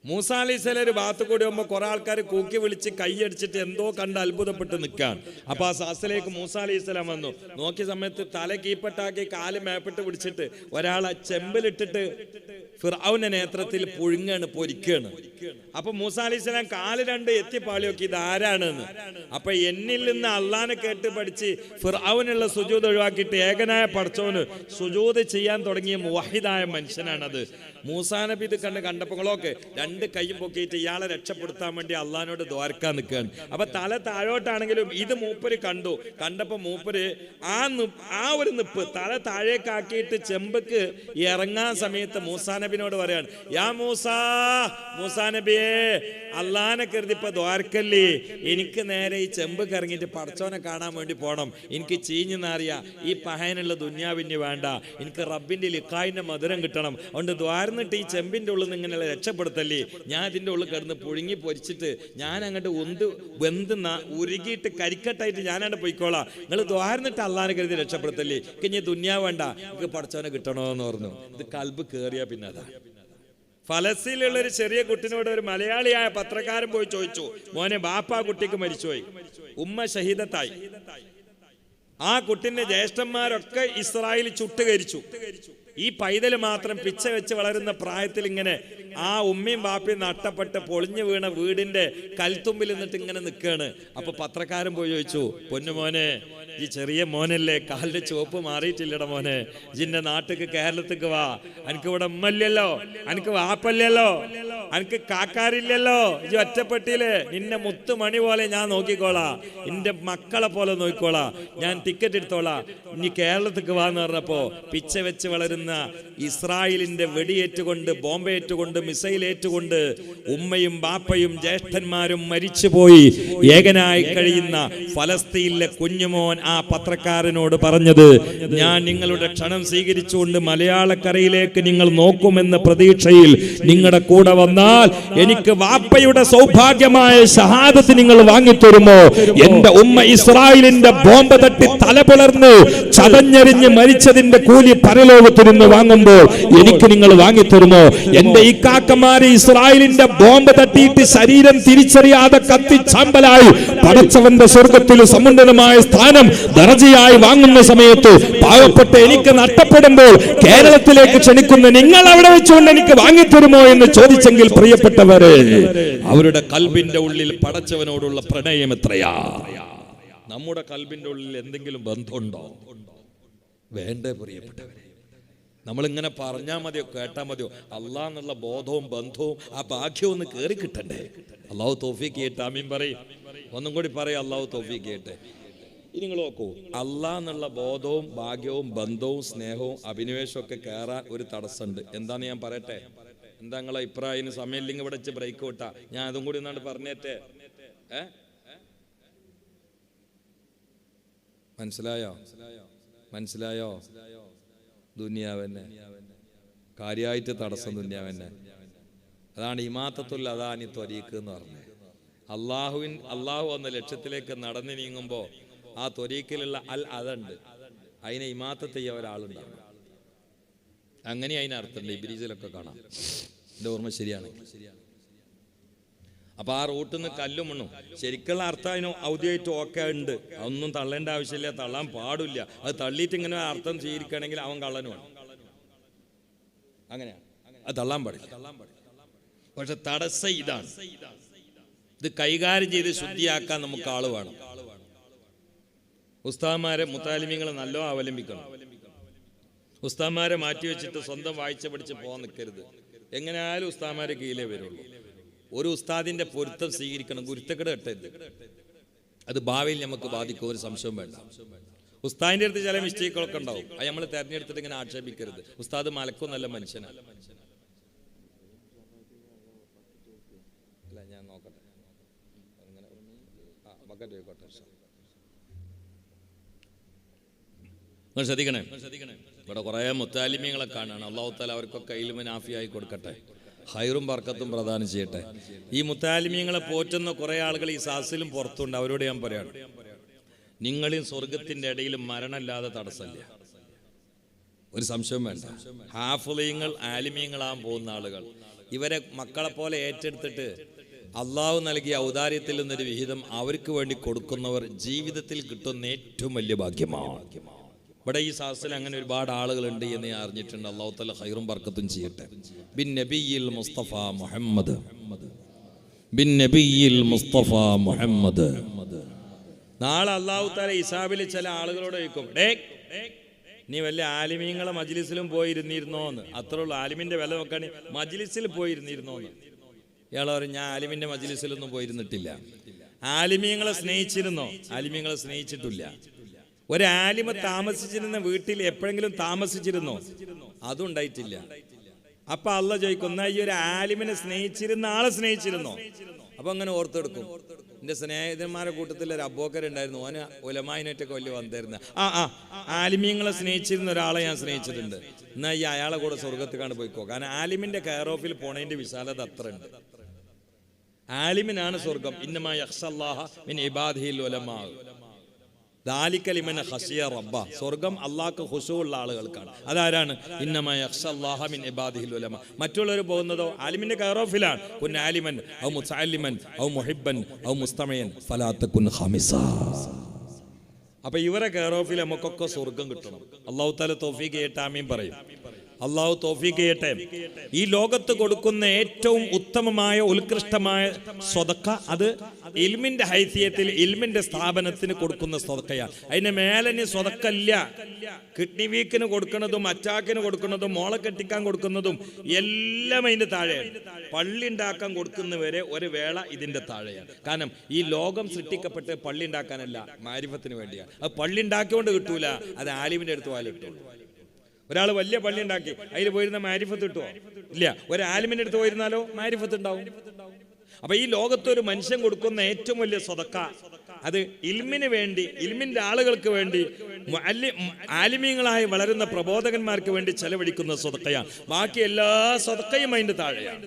മൂസ അലൈഹിസ്സലാം ഒരു ഭാഗത്ത് കൂടി പോകുമ്പോൾ കുറെ ആൾക്കാർ കൂക്കി വിളിച്ച് കൈയടിച്ചിട്ട് എന്തോ കണ്ട് അത്ഭുതപ്പെട്ട് നിൽക്കാൻ. അപ്പൊ ആ സാസിലേക്ക് മൂസ അലൈഹിസ്സലാം വന്നു. നോക്കിയ സമയത്ത് തല കീപ്പട്ടാക്കി കാല് മേപ്പിട്ട് പിടിച്ചിട്ട് ഒരാളെ ചെമ്പിലിട്ടിട്ട് ഫിർഔന്റെ നേത്രത്തിൽ പുഴുങ്ങാണ്, പൊരിക്കുകയാണ്. അപ്പൊ മൂസ അലൈഹിസ്സലാം കാല് രണ്ട് എത്തിപ്പാളി നോക്കി, ഇത് ആരാണെന്ന്. അപ്പൊ എന്നിൽ നിന്ന് അള്ളാനെ കേട്ട് പഠിച്ച് ഫിർഔനുള്ള സുജൂദ് ഒഴിവാക്കിയിട്ട് ഏകനായ പടച്ചോന് സുജൂദ് ചെയ്യാൻ തുടങ്ങിയ മുവഹിദായ മനുഷ്യനാണത്. മൂസാ നബി ഇത് കണ്ടപ്പോഴൊക്കെ രണ്ട് കൈയും പൊക്കിയിട്ട് ഇയാളെ രക്ഷപ്പെടുത്താൻ വേണ്ടി അള്ളഹാനോട് ദ്വാരക്കാൻ നിൽക്കുകയാണ്. അപ്പൊ തല താഴോട്ടാണെങ്കിലും ഇത് മൂപ്പര് കണ്ടപ്പോ മൂപ്പര് ആ ഒരു നിപ്പ് തല താഴേക്കാക്കിയിട്ട് ചെമ്പക്ക് ഇറങ്ങാൻ സമയത്ത് മൂസാ നബിനോട് പറയാണ്, യാ മൂസാ നബിയേ, അള്ളഹാനെ കരുതി ഇപ്പൊ ദ്വാരക്കല്ലേ, എനിക്ക് നേരെ ഈ ചെമ്പ് കറങ്ങിയിട്ട് പടച്ചോനെ കാണാൻ വേണ്ടി പോണം. എനിക്ക് ചീഞ്ഞു നാറിയ ഈ പഹയനുള്ള ദുന്യാവിന് വേണ്ട, എനിക്ക് റബ്ബിന്റെ ലിഖായിന്റെ മധുരം കിട്ടണം. അതുകൊണ്ട് ദ്വാരന്നിട്ട് ഈ ചെമ്പിന്റെ ഉള്ളിൽ നിന്ന് ഇങ്ങനെ രക്ഷപ്പെടുത്തല്ലേ. ഞാൻ ഇതിന്റെ ഉള്ളിൽ കിടന്ന് പുഴുങ്ങി പൊരിച്ചിട്ട് ഞാൻ അങ്ങോട്ട് വെന്ത് ഉരുകിയിട്ട് കരിക്കട്ടായിട്ട് ഞാനങ്ങോട്ട് പോയിക്കോളാം. നിങ്ങൾ ദ്വാരന്നിട്ട് അള്ളഹാനെ കരുതി രക്ഷപ്പെടുത്തല്ലേ. ഇനി ദുന്യാവ് വേണ്ട, എനിക്ക് പടച്ചോനെ കിട്ടണോന്ന് പറഞ്ഞു. ഇത് കൽബ് കേറിയ പിന്നെ അതാ. ഫലസ്തീനിലുള്ള ഒരു ചെറിയ കുട്ടിനോട് ഒരു മലയാളിയായ പത്രക്കാരൻ പോയി ചോദിച്ചു, മോനെ ബാപ്പാ കുട്ടിക്ക് മരിച്ചുപോയി, ഉമ്മ ഷഹീദത്തായി. ആ കുട്ടിന്റെ ജ്യേഷ്ഠന്മാരൊക്കെ ഇസ്രായേൽ ചുട്ടുകരിച്ചു. ഈ പൈതൽ മാത്രം പിച്ച വെച്ച് വളരുന്ന പ്രായത്തിൽ ഇങ്ങനെ ആ ഉമ്മയും ബാപ്പയും നഷ്ടപ്പെട്ട് പൊളിഞ്ഞു വീണ വീടിന്റെ കൽത്തുമ്പിൽ നിന്നിട്ട് ഇങ്ങനെ നിൽക്കുകയാണ്. അപ്പൊ പത്രക്കാരൻ പോയി ചോദിച്ചു, പൊന്നുമോനെ, ഈ ചെറിയ മോനല്ലേ, കാലിന്റെ ചുവപ്പ് മാറിയിട്ടില്ലട മോനെ, ജിന്റെ നാട്ടിക്ക് കേരളത്തിക്ക് വാ, എനിക്ക് ഇവിടെ ഉമ്മല്ലല്ലോ, എനിക്ക് വാപ്പല്ലല്ലോ, എനിക്ക് കാക്കാരില്ലല്ലോ, ഈ ഒറ്റപ്പെട്ടില്ലേ, നിന്നെ മുത്തുമണി പോലെ ഞാൻ നോക്കിക്കോളാ, എന്റെ മക്കളെ പോലെ നോക്കിക്കോളാ, ഞാൻ ടിക്കറ്റ് എടുത്തോളാ, ഇനി കേരളത്തിക്ക് വാന്ന് പറഞ്ഞപ്പോ പിച്ച വെച്ച് വളരുന്ന ഇസ്രായേലിന്റെ വെടിയേറ്റുകൊണ്ട്, ബോംബേറ്റുകൊണ്ട്, മിസൈലേറ്റുകൊണ്ട് ഉമ്മയും ബാപ്പയും ജ്യേഷ്ഠന്മാരും മരിച്ചുപോയി ഏകനായി കഴിയുന്ന ഫലസ്തീനിലെ കുഞ്ഞുമോൻ ആ പത്രക്കാരനോട് പറഞ്ഞത്, ഞാൻ നിങ്ങളുടെ ക്ഷണം സ്വീകരിച്ചുകൊണ്ട് മലയാളക്കരയിലേക്ക് നിങ്ങൾ നോക്കുമെന്ന പ്രതീക്ഷയിൽ നിങ്ങളുടെ കൂടെ വന്നാൽ എനിക്ക് വാപ്പയുടെ സൗഭാഗ്യമായ ഷഹാദത്ത് നിങ്ങൾ വാങ്ങിത്തരുമോ? എന്റെ ഉമ്മ ഇസ്രായേലിന്റെ ബോംബ് തട്ടി തലപിളർന്ന് ചതഞ്ഞെറിഞ്ഞ് മരിച്ചതിന്റെ കൂലി പരലോകത്തിരുന്ന് വാങ്ങുമ്പോൾ എനിക്ക് നിങ്ങൾ വാങ്ങിത്തരുമോ? എന്റെ ഇക്കാക്കമാര് ഇസ്രായേലിന്റെ ബോംബ് തട്ടിയിട്ട് ശരീരം തിരിച്ചറിയാതെ കത്തിച്ചാമ്പലായി പടച്ചവന്റെ സ്വർഗത്തിൽ സമുന്നതമായ സ്ഥാനം ദർജയായി വാങ്ങുന്ന സമയത്ത് പാവപ്പെട്ട എനിക്ക് നഷ്ടപ്പെടുമ്പോൾ കേരളത്തിലേക്ക് ക്ഷണിക്കുന്ന നിങ്ങൾ അവിടെ വെച്ചുകൊണ്ട് എനിക്ക് വാങ്ങിത്തരുമോ എന്ന് ചോദിച്ചെങ്കിൽ, പ്രിയപ്പെട്ടവരെ, അവരുടെ കൽബിന്റെ ഉള്ളിൽ പടച്ചവനോടുള്ള പ്രണയം എത്രയാ? നമ്മുടെ കൽബിന്റെ ഉള്ളിൽ എന്തെങ്കിലും ബന്ധമുണ്ടോ? വേണ്ടേ പ്രിയപ്പെട്ടവരെ? നമ്മളിങ്ങനെ പറഞ്ഞാൽ മതിയോ, കേട്ടാൽ മതിയോ? അള്ളാഹ് എന്നുള്ള ബോധവും ബന്ധവും ആ ഭാഗ്യവും ഒന്ന് കയറി കിട്ടണ്ടേ? അള്ളാഹു തൗഫീഖ് ചെയ്യട്ടെ. ആമീൻ പറയും. ഒന്നും കൂടി പറയും, അള്ളാഹു തൗഫീഖ് ചെയ്യട്ടെ. ഇനി നിങ്ങൾ നോക്കൂ, അള്ളാഹ് എന്നുള്ള ബോധവും ഭാഗ്യവും ബന്ധവും സ്നേഹവും അഭിനിവേശവും ഒക്കെ കയറാൻ ഒരു തടസ്സമുണ്ട്. എന്താന്ന് ഞാൻ പറയട്ടെ? എന്താ നിങ്ങളെ ഇപ്രായം? സമയമില്ലെങ്കിൽ ഇവിടെ വെച്ച് ബ്രേക്ക് വിട്ടാ ഞാൻ അതും കൂടി ഒന്നാണ്ട് പറഞ്ഞേറ്റേ. മനസ്സിലായോ? ദുനിയാവന്നെ കാര്യമായിട്ട് തടസ്സം ദുനിയാവന്നെ. അതാണ് ഇമാത്തത്തുൽ അദാനി ത്വരീഖ് എന്ന് പറഞ്ഞത്. അള്ളാഹു എന്ന ലക്ഷ്യത്തിലേക്ക് നടന്നു നീങ്ങുമ്പോൾ ആ ത്വരീഖിലുള്ള അൽ അതുണ്ട്, അതിനെ ഇമാത്തത്ത് ചെയ്യാൻ ഒരാളുണ്ടാവും. അങ്ങനെ അതിനർത്ഥമുണ്ട്. ഇബ്രീസിലൊക്കെ കാണാം, എൻ്റെ ഓർമ്മ ശരിയാണ്. അപ്പൊ ആ റൂട്ടിൽ നിന്ന് കല്ലും മണ്ണും ശരിക്കുള്ള അർത്ഥം അതിന് ഔദ്യോഗികമായിട്ട് ഒക്കെ ഉണ്ട്. അതൊന്നും തള്ളേണ്ട ആവശ്യമില്ല, തള്ളാൻ പാടില്ല. അത് തള്ളിയിട്ട് ഇങ്ങനെ അർത്ഥം സ്വീകരിക്കുകയാണെങ്കിൽ അവൻ കള്ളനുമാണ്. അങ്ങനെയാണ്, അത് തള്ളാൻ പാടില്ല. പക്ഷെ തടസ്സം ഇതാണ്. ഇത് കൈകാര്യം ചെയ്ത് ശുദ്ധിയാക്കാൻ നമുക്ക് ആള് വേണം. ഉസ്താദ്മാരെ മുത്താലിമീങ്ങളെ നല്ലോണം അവലംബിക്കണം. ഉസ്താദ്മാരെ മാറ്റി വെച്ചിട്ട് സ്വന്തം വായിച്ച പഠിച്ച് പോകാൻ നിൽക്കരുത്. എങ്ങനെയായാലും ഉസ്താദ്മാരെ കീഴിലേ വരുള്ളൂ. ഒരു ഉസ്താദിന്റെ പൊരുത്തം സ്വീകരിക്കണം, ഗുരുത്തക്കെട് കെട്ടരുത്. അത് ഭാവിയിൽ നമുക്ക് ബാധിക്കും, ഒരു സംശയം വേണ്ട. ഉസ്താദിന്റെ അടുത്ത് ചില മിസ്റ്റേക്കുകളൊക്കെ ഉണ്ടാവും, അത് നമ്മൾ തെരഞ്ഞെടുത്തിട്ട് ഇങ്ങനെ ആക്ഷേപിക്കരുത്. ഉസ്താദ് മലക്കും നല്ല മനുഷ്യനാണ്. ഞാൻ നോക്കട്ടെ, ശ്രദ്ധിക്കണേ. ഇവിടെ കുറെ മുത്താലിമീങ്ങളെ കാണാണ്. അള്ളാഹു തആല അവർക്കൊക്കെ ഇൽമു നാഫിയായി കൊടുക്കട്ടെ, ഹൈറും ബർക്കത്തും പ്രദാനം ചെയ്യട്ടെ. ഈ മുത്താലിമീങ്ങളെ പോറ്റുന്ന കുറെ ആളുകൾ ഈ സാസിലും പുറത്തുണ്ട്. അവരോട് ഞാൻ പറയാണ്, നിങ്ങളിൽ സ്വർഗത്തിന്റെ ഇടയിൽ മരണമില്ലാതെ തടസ്സമില്ല, ഒരു സംശയം വേണ്ട. ഹാഫിളീങ്ങൾ, ആലിമീങ്ങളാകാൻ പോകുന്ന ആളുകൾ ഇവരെ മക്കളെ പോലെ ഏറ്റെടുത്തിട്ട് അള്ളാഹു നൽകിയ ഔദാര്യത്തിൽ നിന്നൊരു വിഹിതം അവർക്ക് വേണ്ടി കൊടുക്കുന്നവർ ജീവിതത്തിൽ കിട്ടുന്ന ഏറ്റവും വലിയ ഭാഗ്യമാണ്. ഇവിടെ ഈ സാസിൽ അങ്ങനെ ഒരുപാട് ആളുകളുണ്ട് എന്ന് ഞാൻ അറിഞ്ഞിട്ടുണ്ട്. അള്ളാഹു തആല ഖൈറും ബർക്കത്തും ചെയ്യട്ടെ. ബിൻ നബിയിൽ മുസ്തഫ മുഹമ്മദ്, ബിൻ നബിയിൽ മുസ്തഫ മുഹമ്മദ്. നാളെ അള്ളാഹു തആല ഹിസാബിൽ ചില ആളുകളോട് ചോദിക്കും, നീ വല്ല ആലിമീങ്ങളെ മജ്ലിസിലും പോയിരുന്നിരുന്നോന്ന്. അത്രേ ഉള്ളൂ. ആലിമിന്റെ വില നോക്കുകയാണെങ്കിൽ മജ്ലിസിൽ പോയിരുന്നിരുന്നോന്ന്. ഇയാൾ പറയും, ഞാൻ ആലിമിന്റെ മജ്ലിസിലൊന്നും പോയിരുന്നിട്ടില്ല. ആലിമീങ്ങളെ സ്നേഹിച്ചിരുന്നോ? ആലിമീങ്ങളെ സ്നേഹിച്ചിട്ടില്ല. ഒരു ആലിമ താമസിച്ചിരുന്ന വീട്ടിൽ എപ്പോഴെങ്കിലും താമസിച്ചിരുന്നോ? അതും ഉണ്ടായിട്ടില്ല. അപ്പൊ അള്ളാഹ് ചോദിക്കുന്ന, ഈ ഒരു ആലിമിനെ സ്നേഹിച്ചിരുന്ന ആളെ സ്നേഹിച്ചിരുന്നോ? അപ്പൊ അങ്ങനെ ഓർത്തെടുക്കും. എന്റെ സ്നേഹിതന്മാരുടെ കൂട്ടത്തിൽ ഒരു അബൂബക്കറുണ്ടായിരുന്നു, ഓന് ഉലമായിനൊറ്റൊക്കെ വലിയ വന്നിരുന്ന ആലിമീങ്ങളെ സ്നേഹിച്ചിരുന്ന ഒരാളെ ഞാൻ സ്നേഹിച്ചിട്ടുണ്ട്. എന്നാ ഈ അയാളെ കൂടെ സ്വർഗത്തേക്കാണ് പോയിക്കോ. കാരണം ആലിമിന്റെ കെയർ ഓഫിൽ പോണതിന്റെ വിശാലത അത്ര ഉണ്ട്. ആലിമിനാണ് സ്വർഗം. ഇന്നമാ യഖ്ശല്ലാഹ മിൻ ഇബാദിഹിൽ ഉലമാ ദാലിക ലിമൻ ഖശിയ റബ്ബ. സ്വർഗം അല്ലാഹുക്ക് ഖുശൂഉള്ള ആളുകൾക്കാണ്. അതാരാണ്? ഇന്നമാ യഖ്ശല്ലാഹ മിൻ ഇബാദിഹിൽ ഉലമാ. മറ്റുള്ളവർ പോകുന്നതോ ആലിമിന്റെ കെയർ ഓഫിലാണ്. കുൻ ആലിമൻ ഔ മുതഅല്ലിമൻ ഔ മുഹിബ്ബൻ ഔ മുസ്തമിയൻ ഫലാ തകുൻ ഖാമിസ. അപ്പൊ ഇവരെ കെയർ ഓഫിൽ നമുക്കൊക്കെ സ്വർഗം കിട്ടണം. അല്ലാഹു തആല തൗഫീഖ് ചെയ്യട്ടെ. ആമീൻ പറയും. അള്ളാഹു തൗഫീഖ് ചെയ്യട്ടെ. ഈ ലോകത്ത് കൊടുക്കുന്ന ഏറ്റവും ഉത്തമമായ ഉത്കൃഷ്ടമായ സ്വതക്ക അത് ഇൽമിന്റെ ഹൈസിയത്തിൽ ഇൽമിന്റെ സ്ഥാപനത്തിന് കൊടുക്കുന്ന സ്വതക്കയാണ്. അതിന് മേലന് സ്വതക്കല്ല. കിഡ്നി വീക്കിന് കൊടുക്കുന്നതും അറ്റാക്കിന് കൊടുക്കുന്നതും മോളെ കെട്ടിക്കാൻ കൊടുക്കുന്നതും എല്ലാം അതിന്റെ താഴെയാണ്. പള്ളി ഉണ്ടാക്കാൻ കൊടുക്കുന്നവരെ ഒരു വേള ഇതിന്റെ താഴെയാണ്. കാരണം ഈ ലോകം സൃഷ്ടിക്കപ്പെട്ട് പള്ളി ഉണ്ടാക്കാനല്ല, മാരിഫത്തിന് വേണ്ടിയാണ്. അത് പള്ളി ഉണ്ടാക്കിക്കൊണ്ട് കിട്ടൂല, അത് ആലിമിന്റെ അടുത്ത് പോയാലും കിട്ടുള്ളൂ. ഒരാൾ വലിയ പള്ളി ഉണ്ടാക്കി അതിൽ പോയിരുന്ന മാരിഫത്ത് കിട്ടുമോ? ഇല്ല. ഒരു ആലിമിന്റെ അടുത്ത് പോയിരുന്നാലോ മാരിഫത്ത് ഉണ്ടാവും. അപ്പൊ ഈ ലോകത്തൊരു മനുഷ്യൻ കൊടുക്കുന്ന ഏറ്റവും വലിയ സ്വതക്ക അത് ഇൽമിന് വേണ്ടി, ഇൽമിന്റെ ആളുകൾക്ക് വേണ്ടി, ആലിമീങ്ങളായി വളരുന്ന പ്രബോധകന്മാർക്ക് വേണ്ടി ചെലവഴിക്കുന്ന സ്വതക്കയാണ്. ബാക്കി എല്ലാ സ്വതക്കയും അതിന്റെ താഴെയാണ്.